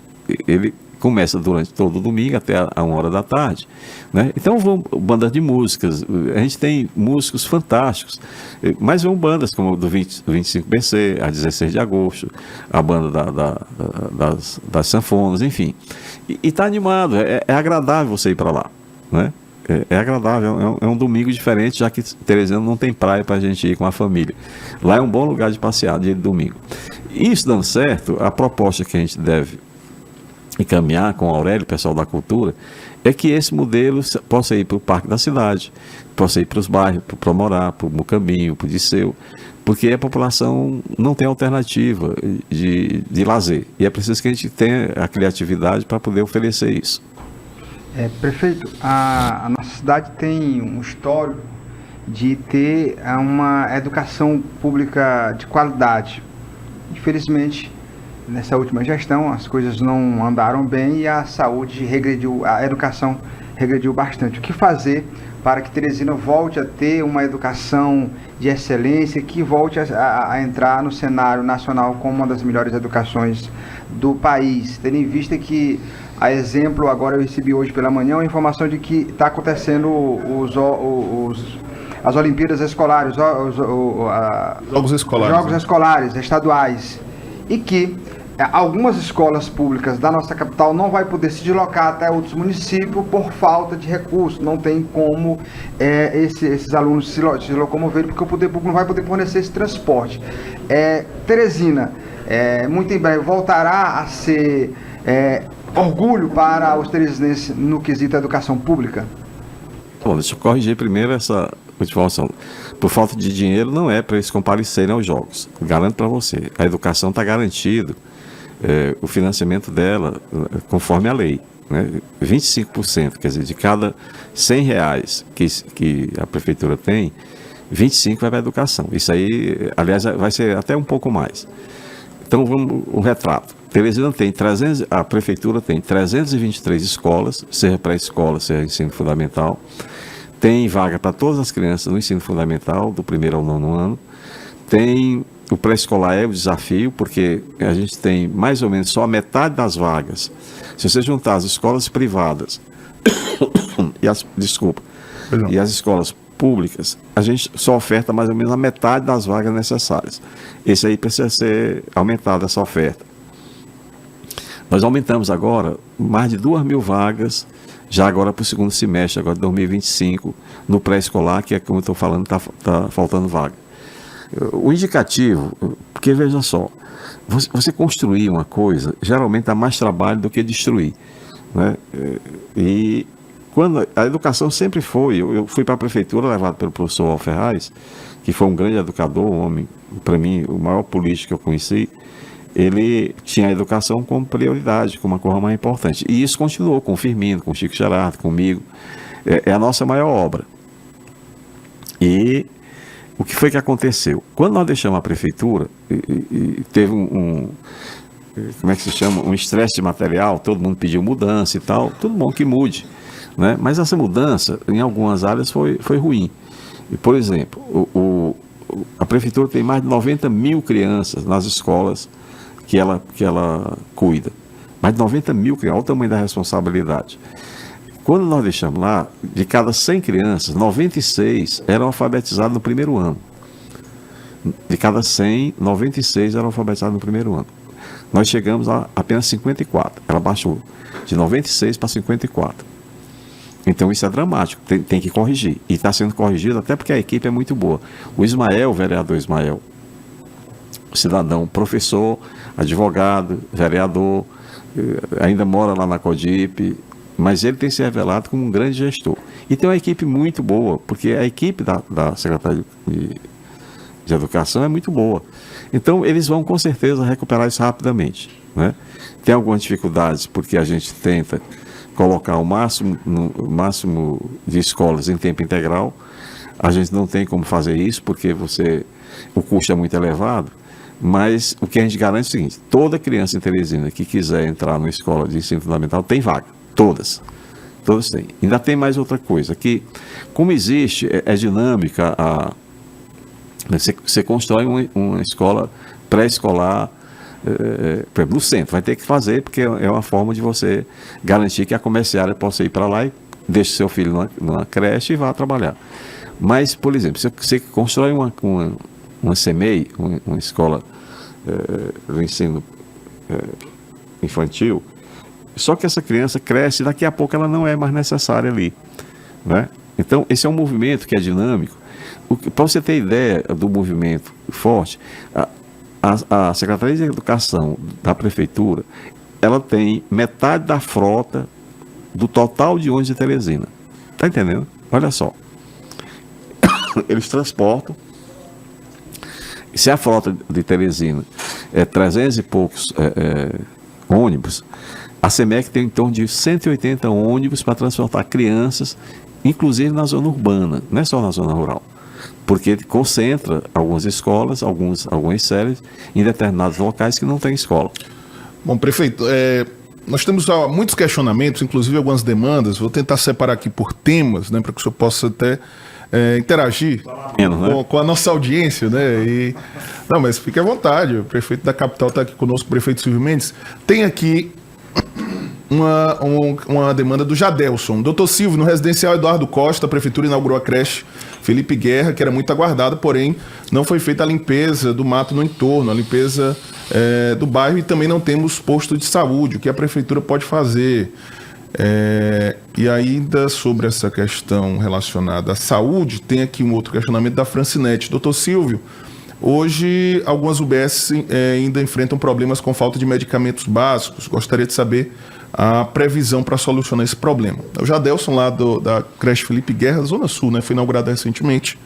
Ele começa durante todo o domingo até a 1h da tarde, né? Então vão bandas de músicas, a gente tem músicos fantásticos, mas vão bandas como do 25BC, a 16 de agosto, a banda das sanfonas, enfim. E está animado, é agradável você ir para lá, né? É agradável, é um domingo diferente, já que Teresina não tem praia para a gente ir com a família. Lá é um bom lugar de passear, dia de domingo. Isso dando certo, a proposta que a gente deve encaminhar com o Aurélio, pessoal da cultura, é que esse modelo possa ir para o Parque da Cidade, possa ir para os bairros, para o Promorá, para o Mucambinho, para o Disseu, porque a população não tem alternativa de lazer. E é preciso que a gente tenha a criatividade para poder oferecer isso. Prefeito, a nossa cidade tem um histórico de ter uma educação pública de qualidade. Infelizmente, nessa última gestão, as coisas não andaram bem e a saúde regrediu, a educação regrediu bastante. O que fazer para que Teresina volte a ter uma educação de excelência, que volte a entrar no cenário nacional como uma das melhores educações do país? Tendo em vista que, a exemplo, agora eu recebi hoje pela manhã a informação de que está acontecendo as Olimpíadas Escolares, Jogos Escolares estaduais, e que algumas escolas públicas da nossa capital não vai poder se deslocar até outros municípios por falta de recursos. Não tem como esses alunos se locomoverem, porque o poder público não vai poder fornecer esse transporte. Teresina, muito em breve, voltará a ser orgulho para os teresinenses no quesito educação pública? Bom, deixa eu corrigir primeiro essa informação. Por falta de dinheiro, não é para eles comparecerem aos jogos. Garanto para você. A educação está garantido. O financiamento dela, conforme a lei, né? 25%, quer dizer, de cada R$100 que a prefeitura tem, 25 vai para a educação. Isso aí, aliás, vai ser até um pouco mais. Então, vamos o retrato. Teresina tem a prefeitura tem 323 escolas, seja pré-escola, seja ensino fundamental. Tem vaga para todas as crianças no ensino fundamental, do 1º ao 9º ano. Tem o pré-escolar, é o desafio, porque a gente tem mais ou menos só a metade das vagas. Se você juntar as escolas privadas e as escolas públicas, a gente só oferta mais ou menos a metade das vagas necessárias. Esse aí precisa ser aumentado, essa oferta. Nós aumentamos agora mais de 2.000 vagas, já agora para o segundo semestre, agora de 2025, no pré-escolar, que é como eu estou falando, está faltando vaga. O indicativo, porque veja só, você construir uma coisa, geralmente dá mais trabalho do que destruir, né? E quando a educação sempre foi, eu fui para a prefeitura levado pelo professor Alferraz, que foi um grande educador, um homem, para mim, o maior político que eu conheci. Ele tinha a educação como prioridade, como uma coisa mais importante. E isso continuou com o Firmino, com o Chico Gerardo, comigo. É a nossa maior obra. E o que foi que aconteceu? Quando nós deixamos a prefeitura, teve como é que se chama? Um estresse de material, todo mundo pediu mudança e tal, tudo bom que mude, né? Mas essa mudança, em algumas áreas, foi ruim. E, por exemplo, a prefeitura tem mais de 90.000 crianças nas escolas que ela cuida. Mais de 90.000 crianças, olha o tamanho da responsabilidade. Quando nós deixamos lá, de cada 100 crianças, 96 eram alfabetizadas no 1º ano. De cada 100, 96 eram alfabetizadas no 1º ano. Nós chegamos a apenas 54. Ela baixou de 96 para 54. Então isso é dramático, tem que corrigir. E está sendo corrigido até porque a equipe é muito boa. O Ismael, o vereador Ismael, cidadão, professor, advogado, vereador, ainda mora lá na Codip, mas ele tem se revelado como um grande gestor. E tem uma equipe muito boa, porque a equipe da Secretaria de Educação é muito boa. Então, eles vão com certeza recuperar isso rapidamente, né? Tem algumas dificuldades, porque a gente tenta colocar o máximo de escolas em tempo integral. A gente não tem como fazer isso, porque o custo é muito elevado. Mas o que a gente garante é o seguinte: toda criança em Teresina que quiser entrar numa escola de ensino fundamental tem vaga. Todas. Todas têm. Ainda tem mais outra coisa, que como existe, é dinâmica, você constrói uma escola pré-escolar, por exemplo, no centro, vai ter que fazer, porque é uma forma de você garantir que a comerciária possa ir para lá e deixe seu filho numa creche e vá trabalhar. Mas, por exemplo, você constrói uma CEMEI, uma escola de ensino infantil, só que essa criança cresce e daqui a pouco ela não é mais necessária ali, né? Então, esse é um movimento que é dinâmico. Para você ter ideia do movimento forte, a Secretaria de Educação da Prefeitura, ela tem metade da frota do total de ônibus de Teresina. Está entendendo? Olha só. Eles transportam. Se a frota de Teresina é 300 e poucos ônibus, a SEMEC tem em torno de 180 ônibus para transportar crianças, inclusive na zona urbana, não é só na zona rural. Porque concentra algumas escolas, algumas séries, em determinados locais que não tem escola. Bom, prefeito, nós temos muitos questionamentos, inclusive algumas demandas. Vou tentar separar aqui por temas, né, para que o senhor possa até interagir com a nossa audiência, né? Não, mas fique à vontade, o prefeito da capital está aqui conosco, o prefeito Silvio Mendes. Tem aqui uma demanda do Jadelson. Doutor Silvio, no residencial Eduardo Costa, a prefeitura inaugurou a creche Felipe Guerra, que era muito aguardada, porém não foi feita a limpeza do mato no entorno, a limpeza do bairro, e também não temos posto de saúde. O que a prefeitura pode fazer? E ainda sobre essa questão relacionada à saúde, tem aqui um outro questionamento da Francinete. Doutor Silvio, hoje algumas UBS ainda enfrentam problemas com falta de medicamentos básicos. Gostaria de saber a previsão para solucionar esse problema. O Jadelson, lá da creche Felipe Guerra, Zona Sul, né, foi inaugurada recentemente,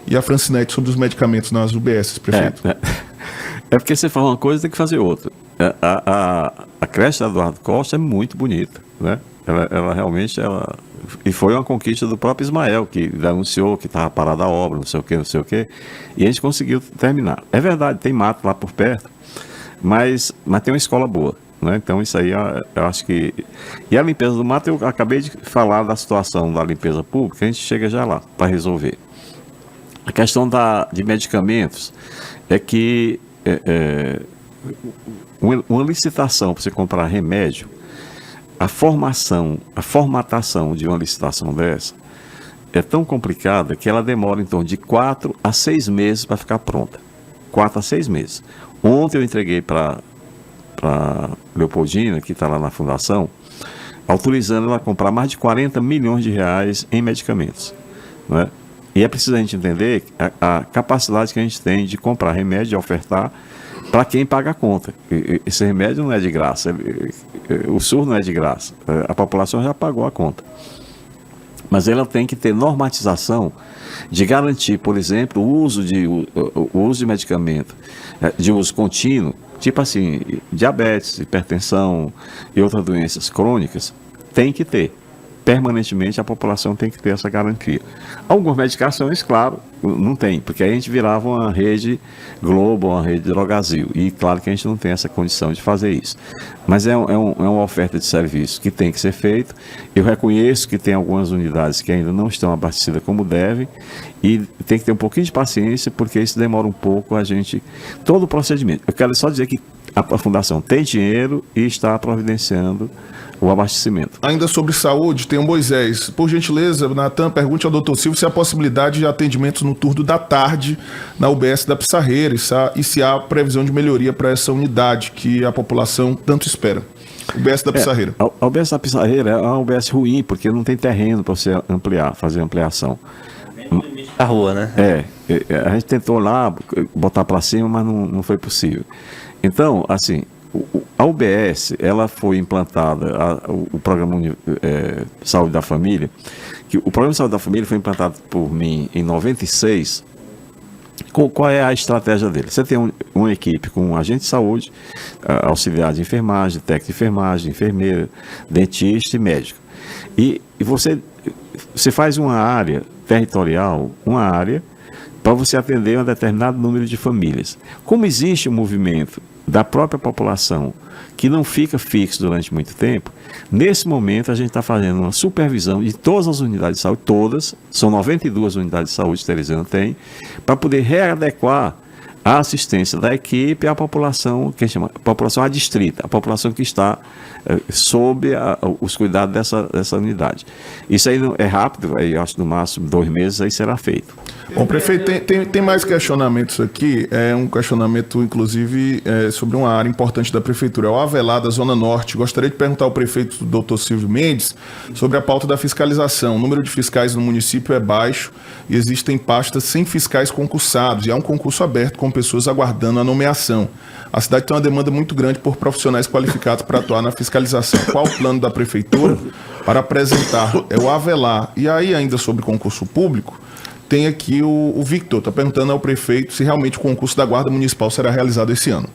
e a Francinete sobre os medicamentos nas UBS, prefeito. É porque você fala uma coisa e tem que fazer outra. A creche da Eduardo Costa é muito bonita, né? Ela realmente, e foi uma conquista do próprio Ismael, que anunciou que estava parada a obra, não sei o quê, e a gente conseguiu terminar. É verdade, tem mato lá por perto, mas tem uma escola boa, né? Então isso aí eu acho que... E a limpeza do mato, eu acabei de falar da situação da limpeza pública, a gente chega já lá para resolver. A questão de medicamentos é que uma licitação para você comprar remédio, a formatação de uma licitação dessa é tão complicada que ela demora em torno de 4 a 6 meses para ficar pronta. 4 a 6 meses. Ontem eu entreguei para Leopoldina, que está lá na fundação, autorizando ela a comprar mais de 40 milhões de reais em medicamentos, não é? E é preciso a gente entender a capacidade que a gente tem de comprar remédio, de ofertar para quem paga a conta. Esse remédio não é de graça, o SUS não é de graça, a população já pagou a conta. Mas ela tem que ter normatização de garantir, por exemplo, o uso de medicamento de uso contínuo, tipo assim, diabetes, hipertensão e outras doenças crônicas, tem que ter. Permanentemente a população tem que ter essa garantia. Algumas medicações, claro, não tem, porque aí a gente virava uma rede Globo, uma rede Drogazil, e claro que a gente não tem essa condição de fazer isso. Mas é uma oferta de serviço que tem que ser feito. Eu reconheço que tem algumas unidades que ainda não estão abastecidas como devem, e tem que ter um pouquinho de paciência, porque isso demora um pouco todo o procedimento. Eu quero só dizer que a Fundação tem dinheiro e está providenciando o abastecimento. Ainda sobre saúde, tem o Moisés. Por gentileza, Natan, pergunte ao doutor Silvio se há possibilidade de atendimentos no turno da tarde na UBS da Pissarreira e se há previsão de melhoria para essa unidade que a população tanto espera. UBS da Pissarreira. A UBS da Pissarreira é uma UBS ruim, porque não tem terreno para você fazer ampliação. A rua, né? A gente tentou lá botar para cima, mas não foi possível. Então, assim, a UBS, ela foi implantada, o Programa Saúde da Família, que o Programa Saúde da Família foi implantado por mim em 96. Qual é a estratégia dele? Você tem uma equipe com um agente de saúde, auxiliar de enfermagem, técnico de enfermagem, enfermeira, dentista e médico. E você faz uma área territorial, uma área para você atender um determinado número de famílias. Como existe um movimento da própria população que não fica fixo durante muito tempo, nesse momento a gente está fazendo uma supervisão de todas as unidades de saúde, todas, são 92 unidades de saúde que Teresina tem, para poder readequar a assistência da equipe à população, que chama população adstrita, a população que está sob os cuidados dessa unidade. Isso aí não é rápido, aí acho que no máximo 2 meses aí será feito. Bom, prefeito, tem mais questionamentos aqui, um questionamento inclusive sobre uma área importante da prefeitura, é o Avelar da Zona Norte. Gostaria de perguntar ao prefeito Dr. Silvio Mendes sobre a pauta da fiscalização. O número de fiscais no município é baixo e existem pastas sem fiscais concursados e há um concurso aberto com pessoas aguardando a nomeação. A cidade tem uma demanda muito grande por profissionais qualificados para atuar na fiscalização. Qual o plano da prefeitura para apresentar? É o Avelar. E aí, ainda sobre concurso público, tem aqui o Victor, está perguntando ao prefeito se realmente o concurso da Guarda Municipal será realizado esse ano.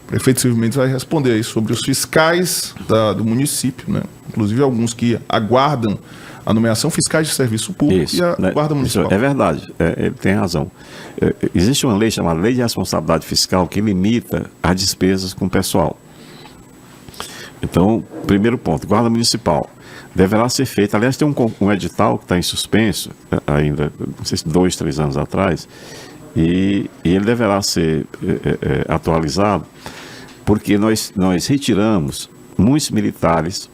O prefeito Silvio Mendes vai responder aí sobre os fiscais do município, né? Inclusive alguns que aguardam a nomeação, fiscais de serviço público. Isso, e a Guarda Municipal. É verdade, ele tem razão. Existe uma lei chamada Lei de Responsabilidade Fiscal que limita as despesas com o pessoal. Então, primeiro ponto, Guarda Municipal deverá ser feita, aliás, tem um edital que está em suspenso, ainda, não sei se 2, 3 anos atrás, e ele deverá ser atualizado, porque nós retiramos muitos militares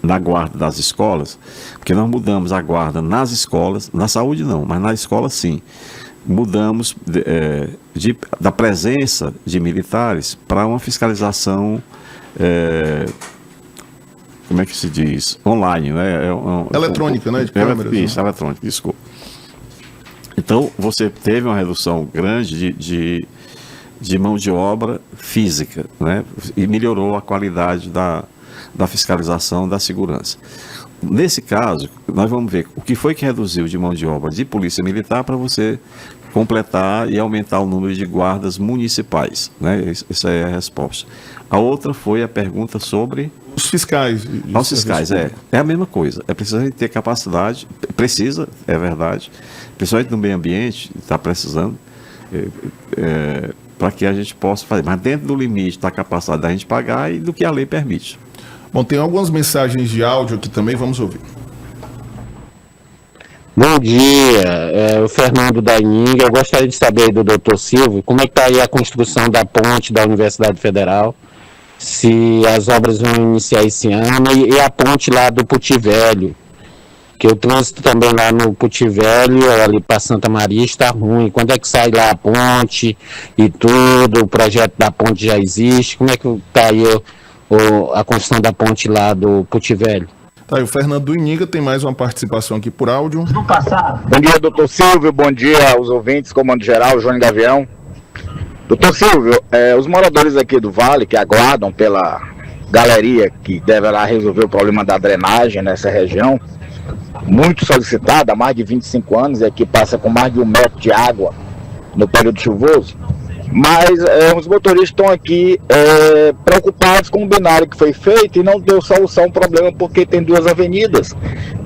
da guarda das escolas, porque nós mudamos a guarda nas escolas, na saúde não, mas na escola sim. Mudamos da presença de militares para uma fiscalização, como é que se diz? Online, né? Eletrônica, né? De câmeras. Isso, eletrônica, desculpa. Então, você teve uma redução grande de mão de obra física, né? E melhorou a qualidade da fiscalização, da segurança. Nesse caso, nós vamos ver o que foi que reduziu de mão de obra de polícia militar para você completar e aumentar o número de guardas municipais, né? Essa é a resposta. A outra foi a pergunta sobre os fiscais. Os fiscais, é a mesma coisa. É preciso ter capacidade, é verdade, principalmente no meio ambiente, está precisando, para que a gente possa fazer, mas dentro do limite da capacidade da gente pagar e do que a lei permite. Bom, tem algumas mensagens de áudio aqui também, vamos ouvir. Bom dia, o Fernando da Ininga. Eu gostaria de saber do Dr. Silvio como é que está aí a construção da ponte da Universidade Federal, se as obras vão iniciar esse ano, e a ponte lá do Puti Velho, que o trânsito também lá no Puti Velho, ali para Santa Maria, está ruim. Quando é que sai lá a ponte e tudo? O projeto da ponte já existe? Como é que está aí a construção da ponte lá do Puti Velho? Tá aí, o Fernando do Ininga tem mais uma participação aqui por áudio. No passado. Bom dia, doutor Silvio, bom dia aos ouvintes, comando geral, Júnior Gavião. Doutor Silvio, os moradores aqui do Vale, que aguardam pela galeria que deverá resolver o problema da drenagem nessa região, muito solicitada há mais de 25 anos, e aqui passa com mais de 1 metro de água no período chuvoso, mas os motoristas estão aqui preocupados com o binário que foi feito e não deu solução ao problema, porque tem 2 avenidas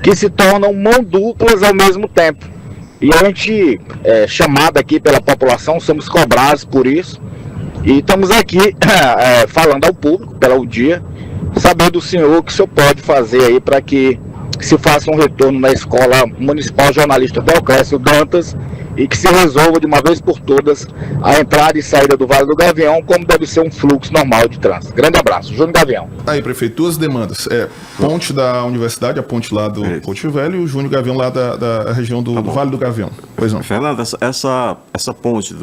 que se tornam mão duplas ao mesmo tempo. E a gente, chamado aqui pela população, somos cobrados por isso. E estamos aqui falando ao público, pelo dia, saber do senhor o que o senhor pode fazer aí para que se faça um retorno na Escola Municipal Jornalista Teoclésio Dantas e que se resolva de uma vez por todas a entrada e saída do Vale do Gavião, como deve ser um fluxo normal de trânsito. Grande abraço, Júnior Gavião. Aí, prefeito, 2 demandas. Ponte da universidade, a ponte lá do Puti Velho, e o Júnior Gavião lá da região do Vale do Gavião. Pois não. Fernando, essa ponte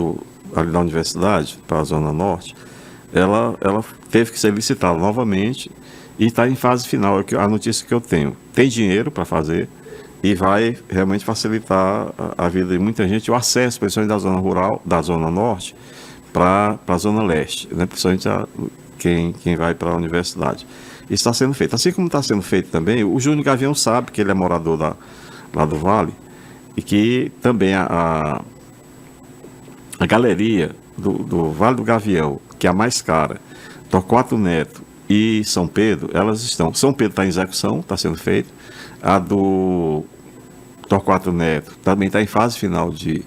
ali da universidade para a Zona Norte, ela teve que ser licitada novamente e está em fase final. É a notícia que eu tenho. Tem dinheiro para fazer e vai realmente facilitar a vida de muita gente, o acesso, principalmente da zona rural, da Zona Norte, para a Zona Leste, né? Principalmente quem vai para a universidade. Isso está sendo feito. Assim como está sendo feito também, o Júnior Gavião sabe que ele é morador lá do Vale e que também a galeria do Vale do Gavião, que é a mais cara, Torquato Neto e São Pedro, elas estão. São Pedro está em execução, está sendo feito. A Torquato Neto também está em fase final de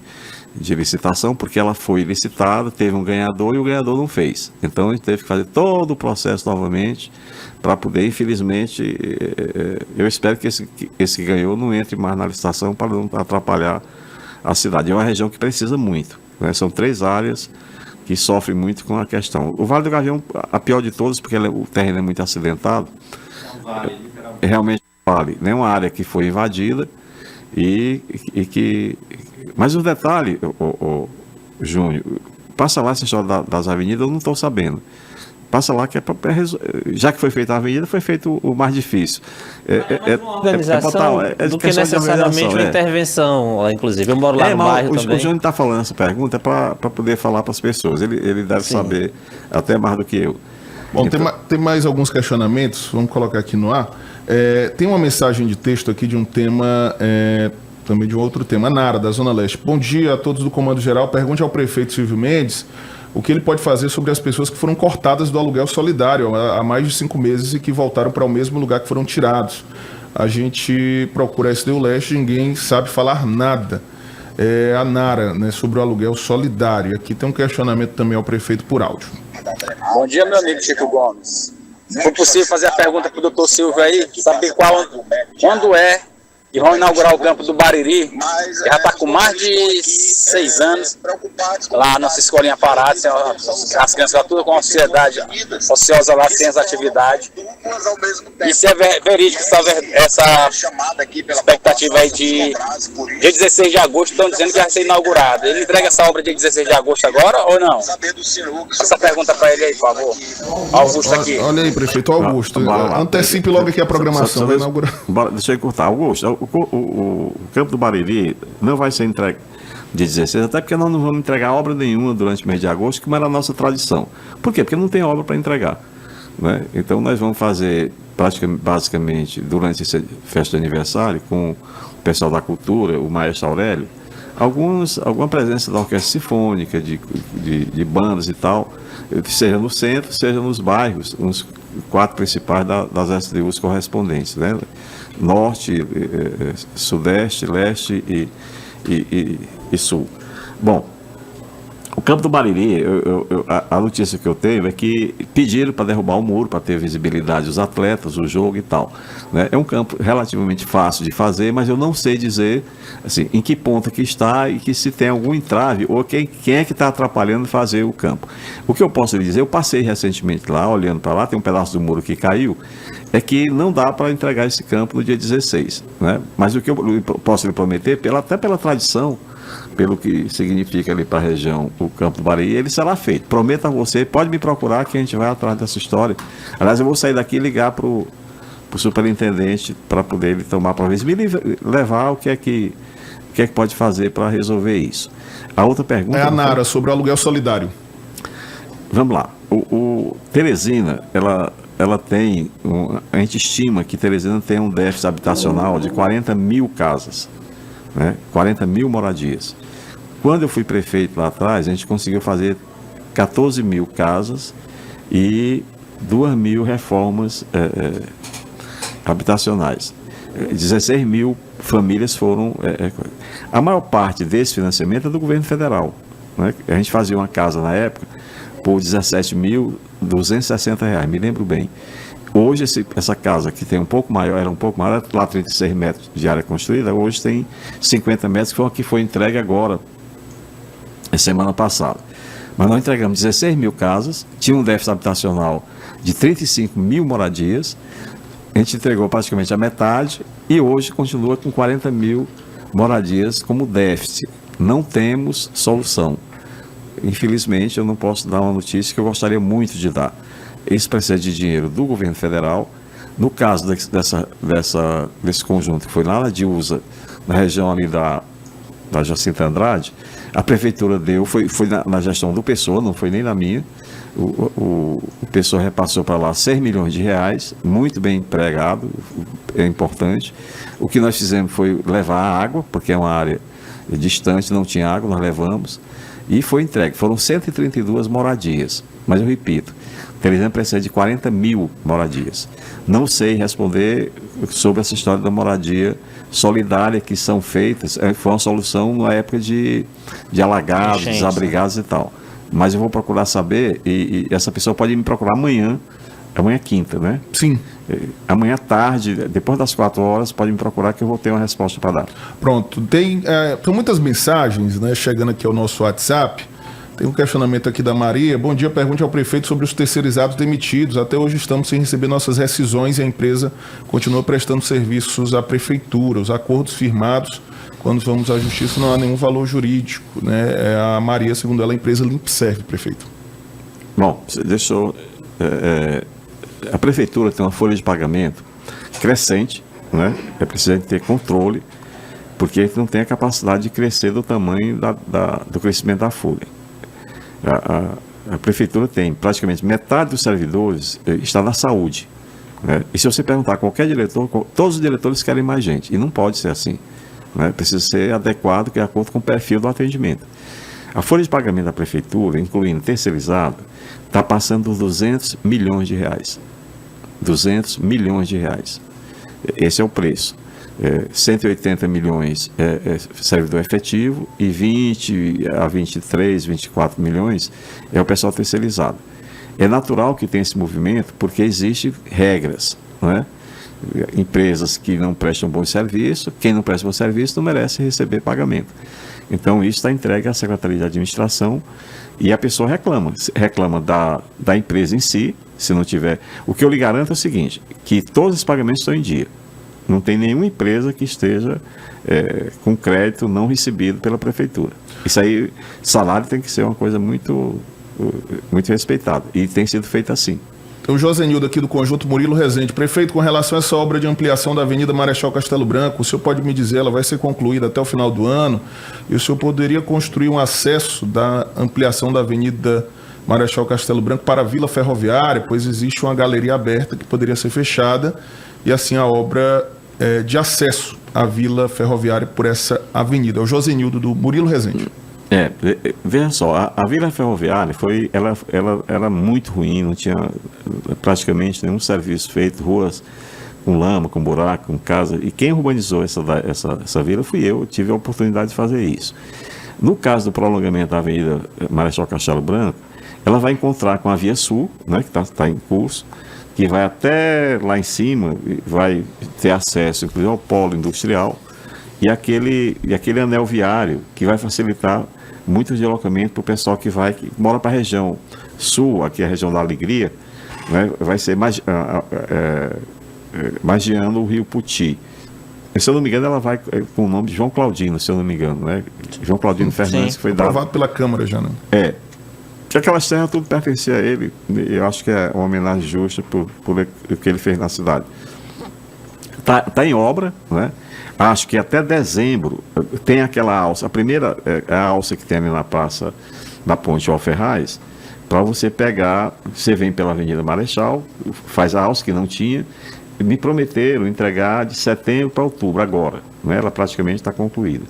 licitação, porque ela foi licitada, teve um ganhador e o ganhador não fez. Então a gente teve que fazer todo o processo novamente para poder, infelizmente, eu espero que esse que ganhou não entre mais na licitação para não atrapalhar a cidade. É uma região que precisa muito, né? São 3 áreas que sofrem muito com a questão. O Vale do Gavião, a pior de todas, porque o terreno é muito acidentado, é realmente um vale, né? Uma área que foi invadida e que... Mas o detalhe, Júnior, passa lá essa história das avenidas, eu não estou sabendo. Passa lá que é para já que foi feita a avenida, foi feito o mais difícil. Uma organização do que necessariamente uma intervenção, inclusive. Eu moro lá no bairro também. O Júnior está falando essa pergunta para poder falar para as pessoas. Ele deve saber até mais do que eu. Bom, então, tem mais alguns questionamentos, vamos colocar aqui no ar. Tem uma mensagem de texto aqui de um tema... também de um outro tema. Nara, da Zona Leste. Bom dia a todos do Comando Geral. Pergunte ao prefeito Silvio Mendes o que ele pode fazer sobre as pessoas que foram cortadas do aluguel solidário há mais de 5 meses e que voltaram para o mesmo lugar que foram tirados. A gente procura a SDU Leste, ninguém sabe falar nada. A Nara, né, sobre o aluguel solidário. Aqui tem um questionamento também ao prefeito por áudio. Bom dia, meu amigo Chico Gomes. Se for possível fazer a pergunta para o doutor Silvio aí, saber quando é que vão inaugurar o campo do Bariri, que já está com mais de 6 anos, lá nossa escolinha parada, as crianças lá tudo com a sociedade ociosa lá, sem as atividades. E se é verídico essa expectativa aí de dia 16 de agosto, estão dizendo que vai ser inaugurado. Ele entrega essa obra dia 16 de agosto agora ou não? Essa pergunta para ele aí, por favor. Augusto aqui. Olha aí, prefeito Augusto. Antecipe logo aqui a programação. Vai inaugurar. Deixa eu encurtar. Augusto, o campo do Bariri não vai ser entregue dia 16, até porque nós não vamos entregar obra nenhuma durante o mês de agosto, como era a nossa tradição. Por quê? Porque não tem obra para entregar, né? Então nós vamos fazer basicamente durante essa festa de aniversário com o pessoal da cultura, o maestro Aurélio, alguma presença da orquestra sinfônica, de bandas e tal, seja no centro, seja nos bairros, nos 4 principais das SDUs correspondentes, né? Norte, Sudeste, Leste e Sul. Bom, o campo do Bariri, a notícia que eu tenho é que pediram para derrubar o muro, para ter visibilidade dos atletas, o jogo e tal, né? É um campo relativamente fácil de fazer, mas eu não sei dizer assim, em que ponto que está e que se tem algum entrave ou quem é que está atrapalhando fazer o campo. O que eu posso lhe dizer, eu passei recentemente lá, olhando para lá, tem um pedaço do muro que caiu, é que não dá para entregar esse campo no dia 16, né? Mas o que eu posso lhe prometer, até pela tradição, pelo que significa ali para a região o campo do Bariri, ele será feito. Prometo a você, pode me procurar que a gente vai atrás dessa história. Aliás, eu vou sair daqui e ligar para o superintendente para poder ele tomar providência, me levar o que é que pode fazer para resolver isso. A outra pergunta... É a Nara, sobre o aluguel solidário. Vamos lá. Teresina, ela tem... a gente estima que Teresina tem um déficit habitacional de 40 mil casas, né? 40 mil moradias. Quando eu fui prefeito lá atrás, a gente conseguiu fazer 14 mil casas e 2 mil reformas habitacionais. 16 mil famílias foram... a maior parte desse financiamento é do governo federal, né? A gente fazia uma casa na época por R$17.260, me lembro bem. Hoje essa casa que tem era um pouco maior, lá 36 metros de área construída, hoje tem 50 metros, que foi entregue agora, semana passada. Mas nós entregamos 16 mil casas, tinha um déficit habitacional de 35 mil moradias, a gente entregou praticamente a metade e hoje continua com 40 mil moradias como déficit. Não temos solução. Infelizmente, eu não posso dar uma notícia que eu gostaria muito de dar. Isso precisa de dinheiro do governo federal. No caso desse conjunto que foi lá na Diusa, na região ali da Jacinta Andrade, a prefeitura deu, foi na gestão do Pessoa, não foi nem na minha. O Pessoa repassou para lá 6 milhões de reais, muito bem empregado, é importante. O que nós fizemos foi levar a água, porque é uma área distante, não tinha água, nós levamos, e foi entregue. Foram 132 moradias, mas eu repito, Teresina precisa de 40 mil moradias. Não sei responder sobre essa história da moradia solidária que são feitas, foi uma solução na época de alagados, Enchentes, desabrigados e tal. Mas eu vou procurar saber, e essa pessoa pode me procurar amanhã é quinta, né? Sim. Amanhã à tarde, depois das 4 horas, pode me procurar que eu vou ter uma resposta para dar. Pronto. Tem muitas mensagens, né, chegando aqui ao nosso WhatsApp. Tem um questionamento aqui da Maria. Bom dia, pergunte ao prefeito sobre os terceirizados demitidos. Até hoje estamos sem receber nossas rescisões e a empresa continua prestando serviços à prefeitura. Os acordos firmados, quando vamos à justiça, não há nenhum valor jurídico, né? A Maria, segundo ela, a empresa Limpserve, prefeito. Bom, você deixou... a prefeitura tem uma folha de pagamento crescente, né? É preciso ter controle, porque a gente não tem a capacidade de crescer do tamanho do crescimento da folha. A prefeitura tem praticamente metade dos servidores está na saúde, né? E se você perguntar a qualquer diretor, todos os diretores querem mais gente, e não pode ser assim, né? Precisa ser adequado, de acordo com o perfil do atendimento. A folha de pagamento da prefeitura, incluindo terceirizado, está passando dos 200 milhões de reais. 200 milhões de reais. Esse é o preço. 180 milhões servidor efetivo e 20 a 23, 24 milhões é o pessoal terceirizado. É natural que tenha esse movimento porque existem regras, não é? Empresas que não prestam bom serviço, quem não presta bom serviço não merece receber pagamento. Então isso está entregue à Secretaria de Administração e a pessoa reclama da empresa em si, se não tiver. O que eu lhe garanto é o seguinte, que todos os pagamentos estão em dia. Não tem nenhuma empresa que esteja com crédito não recebido pela prefeitura. Isso aí, salário tem que ser uma coisa muito respeitada. E tem sido feito assim. O Josenildo aqui do Conjunto Murilo Rezende. Prefeito, com relação a essa obra de ampliação da Avenida Marechal Castelo Branco, o senhor pode me dizer, ela vai ser concluída até o final do ano, e o senhor poderia construir um acesso da ampliação da Avenida Marechal Castelo Branco para a Vila Ferroviária, pois existe uma galeria aberta que poderia ser fechada, e assim a obra de acesso à Vila Ferroviária por essa avenida. É o Josenildo do Murilo Rezende. Veja só, a Vila Ferroviária ela era muito ruim, não tinha praticamente nenhum serviço feito, ruas com lama, com buraco, com casa, e quem urbanizou essa vila fui eu tive a oportunidade de fazer isso. No caso do prolongamento da Avenida Marechal Castelo Branco, ela vai encontrar com a Via Sul, né, que está em curso, que vai até lá em cima, vai ter acesso inclusive ao polo industrial, e aquele anel viário que vai facilitar muito deslocamento para o pessoal que mora para a região sul, aqui é a região da Alegria, né, vai ser magiando o Rio Puti. Se eu não me engano, ela vai com o nome de João Claudino, se eu não me engano, né? João Claudino Fernandes, que foi dado. Aprovado pela Câmara já, né? Que aquelas terras tudo pertencia a ele, e eu acho que é uma homenagem justa por o que ele fez na cidade. Tá em obra, né? Acho que até dezembro tem aquela alça. A primeira é a alça que tem ali na praça da Ponte Alferraz, para você pegar, você vem pela Avenida Marechal, faz a alça que não tinha, me prometeram entregar de setembro para outubro agora, né? Ela praticamente está concluída.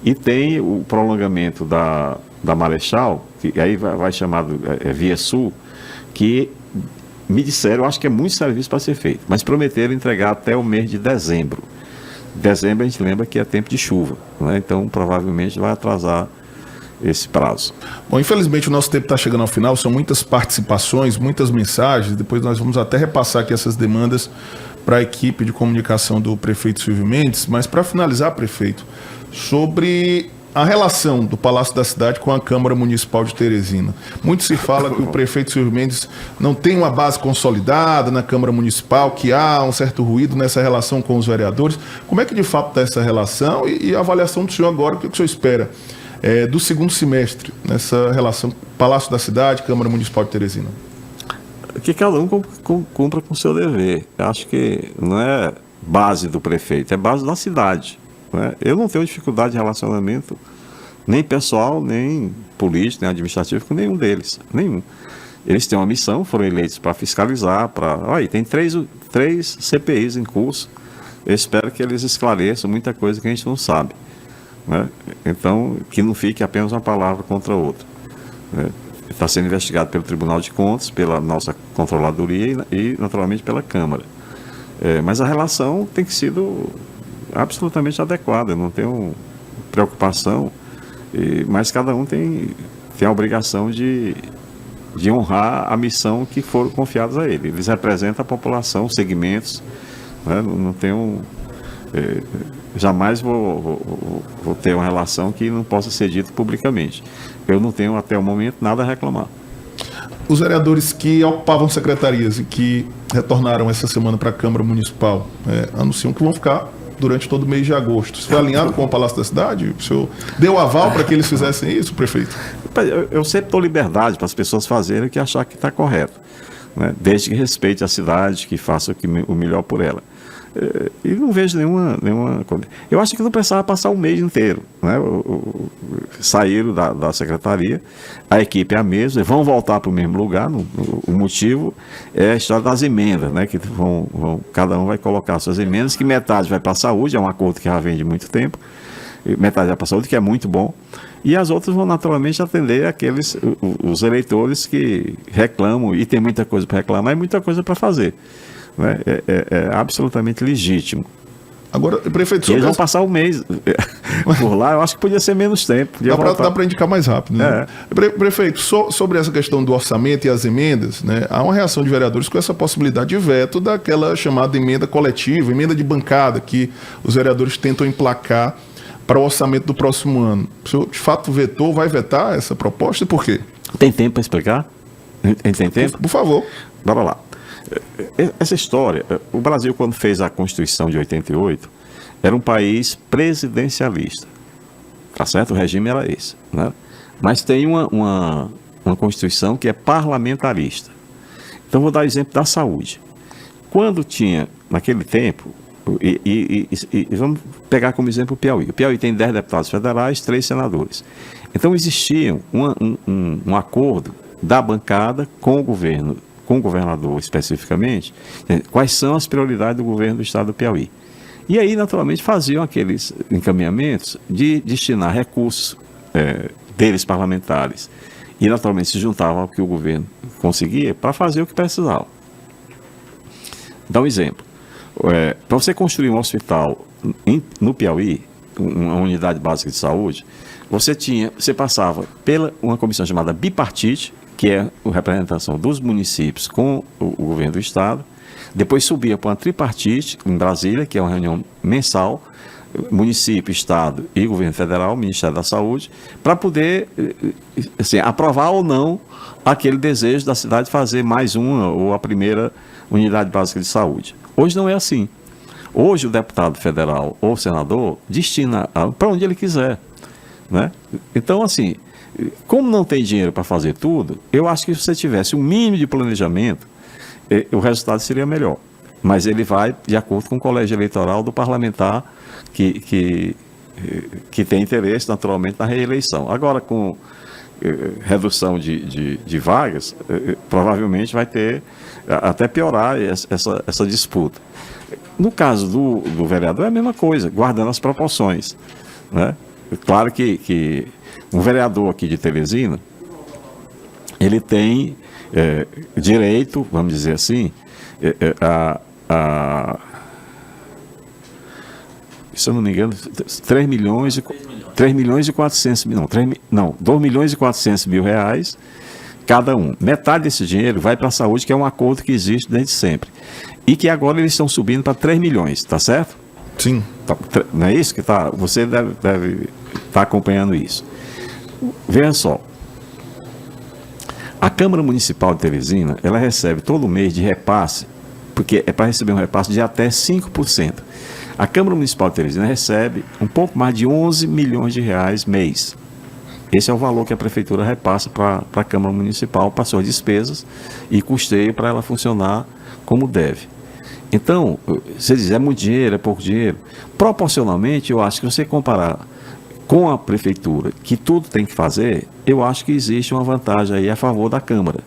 E tem o prolongamento da Marechal, que aí vai chamado Via Sul, que me disseram, acho que é muito serviço para ser feito, mas prometeram entregar até o mês de dezembro. Dezembro a gente lembra que é tempo de chuva, né? Então provavelmente vai atrasar esse prazo. Bom, infelizmente o nosso tempo está chegando ao final, são muitas participações, muitas mensagens, depois nós vamos até repassar aqui essas demandas para a equipe de comunicação do prefeito Silvio Mendes, mas para finalizar, prefeito, sobre a relação do Palácio da Cidade com a Câmara Municipal de Teresina. Muito se fala que o prefeito Silvio Mendes não tem uma base consolidada na Câmara Municipal, que há um certo ruído nessa relação com os vereadores. Como é que de fato está essa relação e a avaliação do senhor agora, o que o senhor espera do segundo semestre nessa relação Palácio da Cidade, Câmara Municipal de Teresina? Que cada um cumpra com o seu dever. Eu acho que não é base do prefeito, é base da cidade. Eu não tenho dificuldade de relacionamento, nem pessoal, nem político, nem administrativo, com nenhum deles. Nenhum. Eles têm uma missão, foram eleitos para fiscalizar, Olha, tem três CPIs em curso. Eu espero que eles esclareçam muita coisa que a gente não sabe, né? Então, que não fique apenas uma palavra contra a outra, né? Está sendo investigado pelo Tribunal de Contas, pela nossa controladoria e naturalmente, pela Câmara. Mas a relação tem que sido absolutamente adequada, eu não tenho preocupação, mas cada um tem a obrigação de honrar a missão que foram confiadas a ele. Eles representam a população, segmentos, né? Não tenho... jamais vou ter uma relação que não possa ser dita publicamente. Eu não tenho até o momento nada a reclamar. Os vereadores que ocupavam secretarias e que retornaram essa semana para a Câmara Municipal anunciam que vão ficar durante todo o mês de agosto. Isso foi alinhado com o Palácio da Cidade? O senhor deu aval para que eles fizessem isso, prefeito? Eu sempre dou liberdade para as pessoas fazerem o que achar que está correto, né? Desde que respeite a cidade, que faça o melhor por ela. E não vejo nenhuma... Eu acho que não precisava passar o mês inteiro, né? Saíram da secretaria, a equipe é a mesma, vão voltar para o mesmo lugar. O motivo é a história das emendas, né? Que cada um vai colocar suas emendas, que metade vai para a saúde, é um acordo que já vem de muito tempo, metade vai para a saúde, que é muito bom, e as outras vão naturalmente atender os eleitores que reclamam, e tem muita coisa para reclamar e muita coisa para fazer. Né? É absolutamente legítimo. Agora, prefeito, eles vão passar um mês por lá, eu acho que podia ser menos tempo. Dá para indicar mais rápido, né? Prefeito, sobre essa questão do orçamento e as emendas, né, há uma reação de vereadores com essa possibilidade de veto daquela chamada emenda coletiva, emenda de bancada, que os vereadores tentam emplacar para o orçamento do próximo ano. O senhor, de fato, vetou, vai vetar essa proposta e por quê? Tem tempo para explicar? Tem tempo? Por favor. Bora lá. Essa história, o Brasil, quando fez a Constituição de 88, era um país presidencialista, tá certo? O regime era esse, né? Mas tem uma Constituição que é parlamentarista. Então vou dar exemplo da saúde. Quando tinha, naquele tempo, e vamos pegar como exemplo o Piauí. O Piauí tem 10 deputados federais, 3 senadores. Então existia um acordo da bancada com o governo, com o governador especificamente, quais são as prioridades do governo do estado do Piauí. E aí, naturalmente, faziam aqueles encaminhamentos de destinar recursos deles parlamentares. E, naturalmente, se juntavam ao que o governo conseguia para fazer o que precisava. Dá um exemplo. Para você construir um hospital no Piauí, uma unidade básica de saúde, você passava pela uma comissão chamada bipartite, que é a representação dos municípios com o governo do estado, depois subia para uma tripartite em Brasília, que é uma reunião mensal, município, estado e governo federal, Ministério da Saúde, para poder assim, aprovar ou não aquele desejo da cidade de fazer mais uma ou a primeira unidade básica de saúde. Hoje não é assim. Hoje o deputado federal ou senador destina para onde ele quiser, né? Então, assim, como não tem dinheiro para fazer tudo, eu acho que se você tivesse um mínimo de planejamento, o resultado seria melhor. Mas ele vai de acordo com o colégio eleitoral do parlamentar que tem interesse, naturalmente, na reeleição. Agora, com redução de vagas, provavelmente vai ter até piorar essa disputa. No caso do vereador é a mesma coisa, guardando as proporções, né? Claro que um vereador aqui de Teresina, ele tem direito, vamos dizer assim, se eu não me engano, 2 milhões e 400 mil reais cada um. Metade desse dinheiro vai para a saúde, que é um acordo que existe desde sempre. E que agora eles estão subindo para 3 milhões, tá certo? Sim. Não é isso que tá? Você deve estar acompanhando isso. Veja só. A Câmara Municipal de Teresina, ela recebe todo mês de repasse, porque é para receber um repasse de até 5%. A Câmara Municipal de Teresina recebe um pouco mais de 11 milhões de reais mês. Esse é o valor que a Prefeitura repassa para a Câmara Municipal, para suas despesas e custeio para ela funcionar como deve. Então, você diz, é muito dinheiro, é pouco dinheiro. Proporcionalmente, eu acho que você comparar com a Prefeitura, que tudo tem que fazer, eu acho que existe uma vantagem aí a favor da Câmara,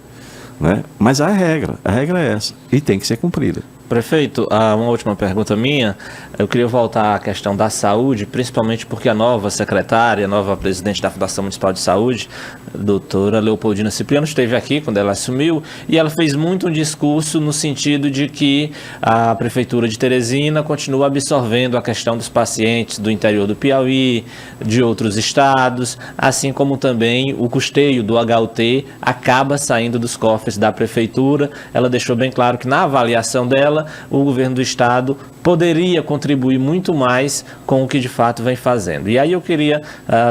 né? Mas a regra é essa, e tem que ser cumprida. Prefeito, uma última pergunta minha. Eu queria voltar à questão da saúde, principalmente porque a nova secretária, a nova presidente da Fundação Municipal de Saúde, doutora Leopoldina Cipriano, esteve aqui quando ela assumiu e ela fez muito um discurso no sentido de que a Prefeitura de Teresina continua absorvendo a questão dos pacientes do interior do Piauí, de outros estados, assim como também o custeio do HUT acaba saindo dos cofres da Prefeitura. Ela deixou bem claro que na avaliação dela, o governo do estado poderia contribuir muito mais com o que de fato vem fazendo. E aí eu queria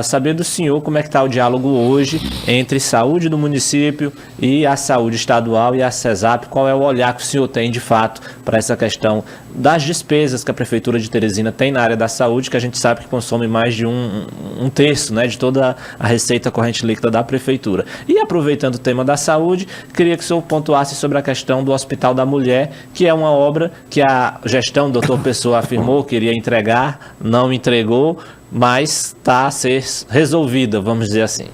saber do senhor como é que está o diálogo hoje entre saúde do município e a saúde estadual e a CESAP, qual é o olhar que o senhor tem de fato para essa questão das despesas que a Prefeitura de Teresina tem na área da saúde, que a gente sabe que consome mais de um terço, né, de toda a receita corrente líquida da Prefeitura. E aproveitando o tema da saúde, queria que o senhor pontuasse sobre a questão do Hospital da Mulher, que é uma obra que a gestão do Dr. Pessoa afirmou que iria entregar, não entregou, mas está a ser resolvida, vamos dizer assim.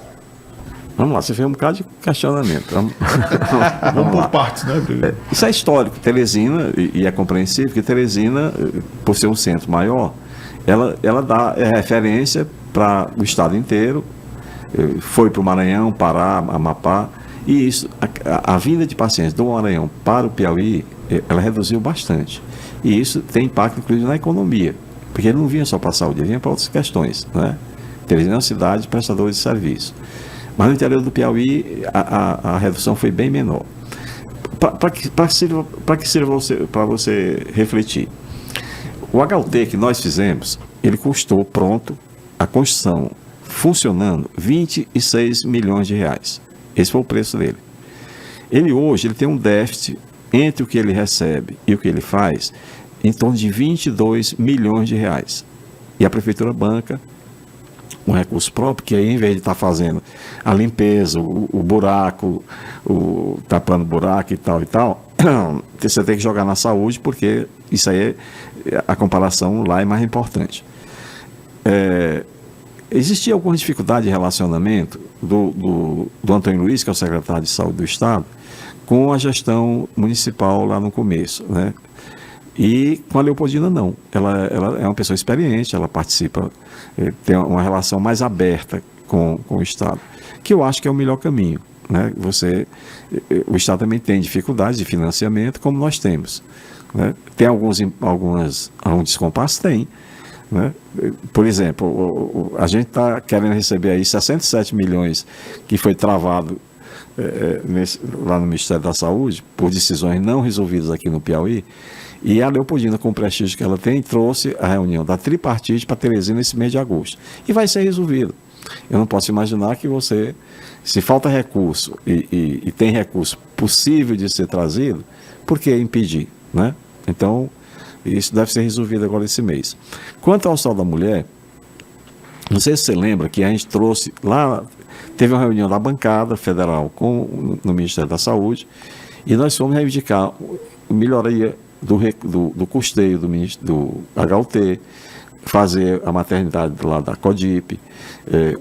Vamos lá, você fez um bocado de questionamento. Vamos por partes, né? Isso é histórico. Teresina, e é compreensível que Teresina, por ser um centro maior, ela dá referência para o estado inteiro, foi para o Maranhão, Pará, Amapá, e isso, a vinda de pacientes do Maranhão para o Piauí, ela reduziu bastante. E isso tem impacto, inclusive, na economia, porque ele não vinha só para a saúde, ele vinha para outras questões, né? Teresina é uma cidade prestadora de serviço. Mas no interior do Piauí, a redução foi bem menor. Para que sirva para você refletir. O HUT que nós fizemos, ele custou pronto, a construção funcionando, 26 milhões de reais. Esse foi o preço dele. Ele hoje tem um déficit entre o que ele recebe e o que ele faz, em torno de 22 milhões de reais. E a Prefeitura banca um recurso próprio, que aí, em vez de estar fazendo a limpeza, o buraco, tapando buraco e tal, você tem que jogar na saúde, porque isso aí, a comparação lá é mais importante. Existia alguma dificuldade de relacionamento do Antônio Luiz, que é o secretário de Saúde do Estado, com a gestão municipal lá no começo, né? E com a Leopoldina não. Ela é uma pessoa experiente, ela participa, tem uma relação mais aberta com o Estado, que eu acho que é o melhor caminho, né? O Estado também tem dificuldades de financiamento, como nós temos, né? Tem algum descompasso? Tem, né? Por exemplo, a gente está querendo receber aí 67 milhões que foi travado lá no Ministério da Saúde, por decisões não resolvidas aqui no Piauí, e a Leopoldina, com o prestígio que ela tem, trouxe a reunião da tripartite para Teresina nesse mês de agosto. E vai ser resolvido. Eu não posso imaginar que se falta recurso e tem recurso possível de ser trazido, por que impedir, né? Então, isso deve ser resolvido agora esse mês. Quanto ao Hospital da Mulher, não sei se você lembra que a gente trouxe lá, teve uma reunião da bancada federal no Ministério da Saúde, e nós fomos reivindicar melhoria do custeio do HUT, fazer a maternidade lá da CODIP,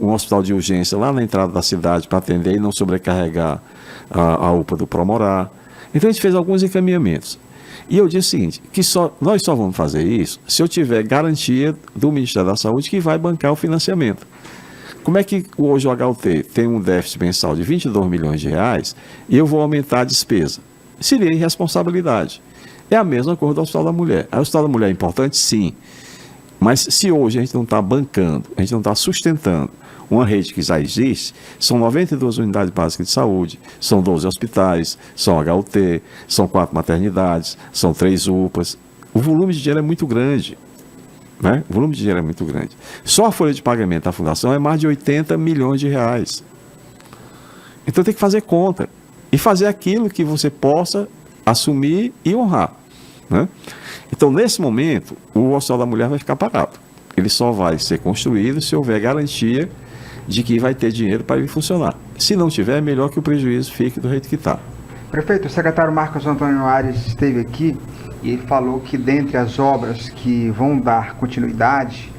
um hospital de urgência lá na entrada da cidade para atender e não sobrecarregar a UPA do Promorá. Então a gente fez alguns encaminhamentos. E eu disse o seguinte, que nós só vamos fazer isso se eu tiver garantia do Ministério da Saúde que vai bancar o financiamento. Como é que hoje o HUT tem um déficit mensal de 22 milhões de reais e eu vou aumentar a despesa? Seria irresponsabilidade. É a mesma coisa do Hospital da Mulher. O Hospital da Mulher é importante? Sim. Mas se hoje a gente não está bancando, a gente não está sustentando uma rede que já existe, são 92 unidades básicas de saúde, são 12 hospitais, são HUT, são 4 maternidades, são 3 UPAs. O volume de dinheiro é muito grande, né? O volume de dinheiro é muito grande. Só a folha de pagamento da Fundação é mais de 80 milhões de reais. Então tem que fazer conta e fazer aquilo que você possa assumir e honrar, né? Então, nesse momento, o Hospital da Mulher vai ficar parado. Ele só vai ser construído se houver garantia de que vai ter dinheiro para ele funcionar. Se não tiver, é melhor que o prejuízo fique do jeito que está. Prefeito, o secretário Marcos Antônio Aires esteve aqui e ele falou que dentre as obras que vão dar continuidade,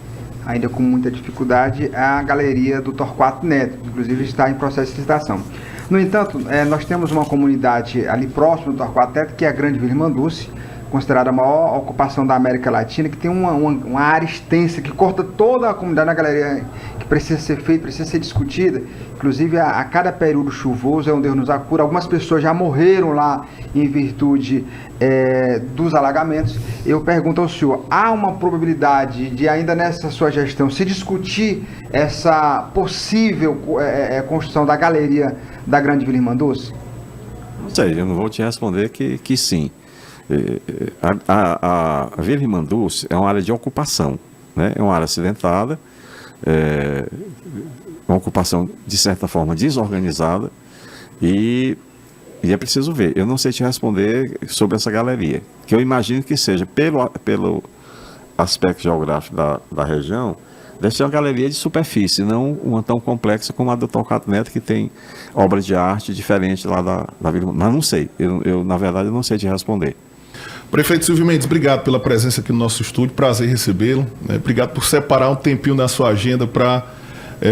ainda com muita dificuldade, é a galeria do Torquato Neto, inclusive está em processo de licitação. No entanto, nós temos uma comunidade ali próximo do Torquato Neto, que é a Grande Vila Manduce, considerada a maior ocupação da América Latina, que tem uma área extensa que corta toda a comunidade na galeria, que precisa ser feita, precisa ser discutida. Inclusive, a cada período chuvoso, é onde Deus nos acura. Algumas pessoas já morreram lá em virtude dos alagamentos. Eu pergunto ao senhor, há uma probabilidade de ainda nessa sua gestão se discutir essa possível construção da galeria da Grande Vila Irmã Dulce? Não sei, eu não vou te responder que sim. A Vila Irmã Dulce é uma área de ocupação, né? É uma área acidentada, uma ocupação de certa forma desorganizada e é preciso ver. Eu não sei te responder sobre essa galeria, que eu imagino que seja pelo aspecto geográfico da região, deve ser uma galeria de superfície, não uma tão complexa como a do Torquato Neto, que tem obras de arte diferentes lá da Vila. Mas não sei, eu na verdade não sei te responder. Prefeito Silvio Mendes, obrigado pela presença aqui no nosso estúdio, prazer recebê-lo, né? Obrigado por separar um tempinho na sua agenda para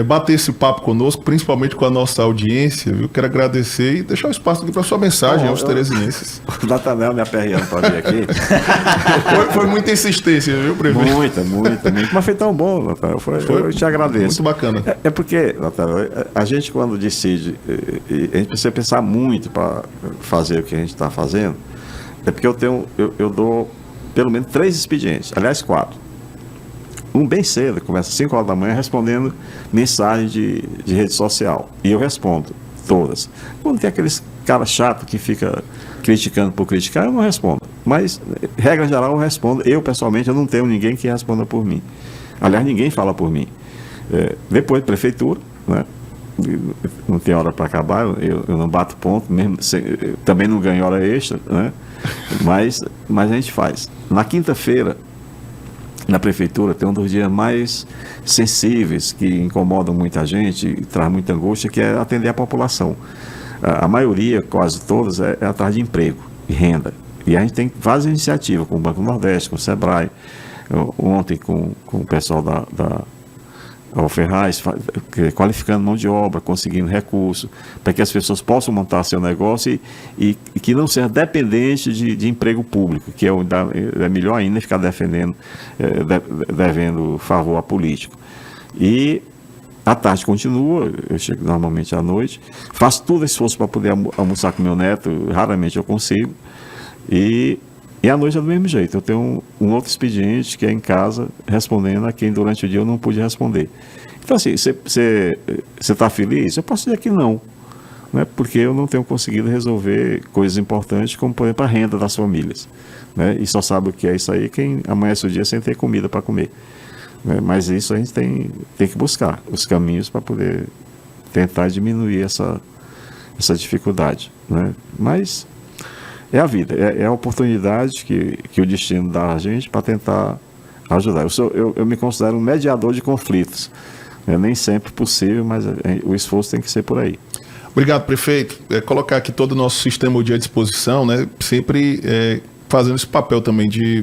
bater esse papo conosco, principalmente com a nossa audiência, viu? Quero agradecer e deixar o espaço aqui para sua mensagem aos teresinenses. O Natanel me aperreando para vir aqui. Foi muita insistência, viu, prefeito? Muita. Mas foi tão bom, Natanel. Eu te agradeço. Muito bacana. É porque, Natanel, a gente quando decide, a gente precisa pensar muito para fazer o que a gente está fazendo, é porque eu dou pelo menos 3 expedientes, aliás 4. Um bem cedo, começa às 5 horas da manhã, respondendo mensagem de rede social. E eu respondo todas. Quando tem aqueles cara chato que fica criticando por criticar, eu não respondo. Mas, regra geral, eu respondo. Eu, pessoalmente, eu não tenho ninguém que responda por mim. Aliás, ninguém fala por mim. Depois, prefeitura, né? Não tem hora para acabar, eu não bato ponto, mesmo também não ganho hora extra, né? Mas a gente faz. Na quinta-feira, na prefeitura, tem um dos dias mais sensíveis, que incomodam muita gente e traz muita angústia, que é atender a população. A maioria, quase todas, é atrás de emprego e renda. E a gente tem várias iniciativas, com o Banco Nordeste, com o Sebrae, ontem com o pessoal da Ferraz, qualificando mão de obra, conseguindo recursos, para que as pessoas possam montar seu negócio e que não seja dependente de emprego público, que é melhor ainda ficar devendo favor a político. E a tarde continua, eu chego normalmente à noite, faço todo esforço para poder almoçar com meu neto, raramente eu consigo, e à noite é do mesmo jeito. Eu tenho um outro expediente que é em casa, respondendo a quem durante o dia eu não pude responder. Então, assim, você está feliz? Eu posso dizer que não, né? Porque eu não tenho conseguido resolver coisas importantes, como, por exemplo, a renda das famílias, né? E só sabe o que é isso aí quem amanhece o dia sem ter comida para comer, né? Mas isso a gente tem que buscar os caminhos para poder tentar diminuir essa dificuldade, né? Mas é a vida, é a oportunidade que o destino dá a gente para tentar ajudar. Eu me considero um mediador de conflitos. É nem sempre possível, mas o esforço tem que ser por aí. Obrigado, prefeito. Colocar aqui todo o nosso sistema à disposição, né? Sempre fazendo esse papel também de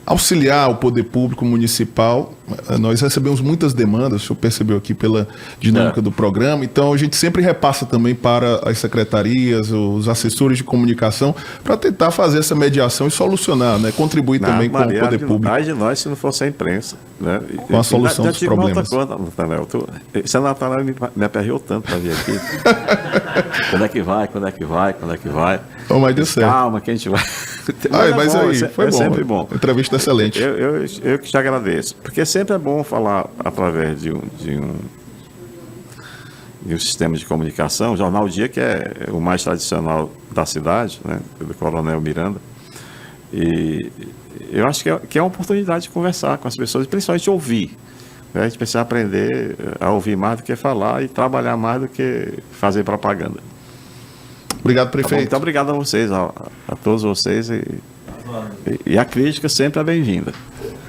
auxiliar o poder público municipal. Nós recebemos muitas demandas, o senhor percebeu aqui pela dinâmica do programa, então a gente sempre repassa também para as secretarias, os assessores de comunicação, para tentar fazer essa mediação e solucionar, né? Contribuir também com o poder público. Mais de nós se não fosse a imprensa, né? Com a solução dos problemas. Natanel, esse Natanel me aperreou tanto para vir aqui. Quando é que vai? Oh, mas deu certo. Calma que a gente vai. Mas aí, foi bom. Sempre bom. Entrevista excelente. Eu que te agradeço, porque sempre é bom falar através de um sistema de comunicação. O Jornal Dia, que é o mais tradicional da cidade, né, do Coronel Miranda, e eu acho que é uma oportunidade de conversar com as pessoas, principalmente ouvir, né? A gente precisa aprender a ouvir mais do que falar e trabalhar mais do que fazer propaganda. Obrigado, prefeito. Muito obrigado a vocês, a todos vocês, e a crítica sempre é bem-vinda.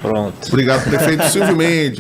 Pronto. Obrigado, prefeito Silvio Mendes.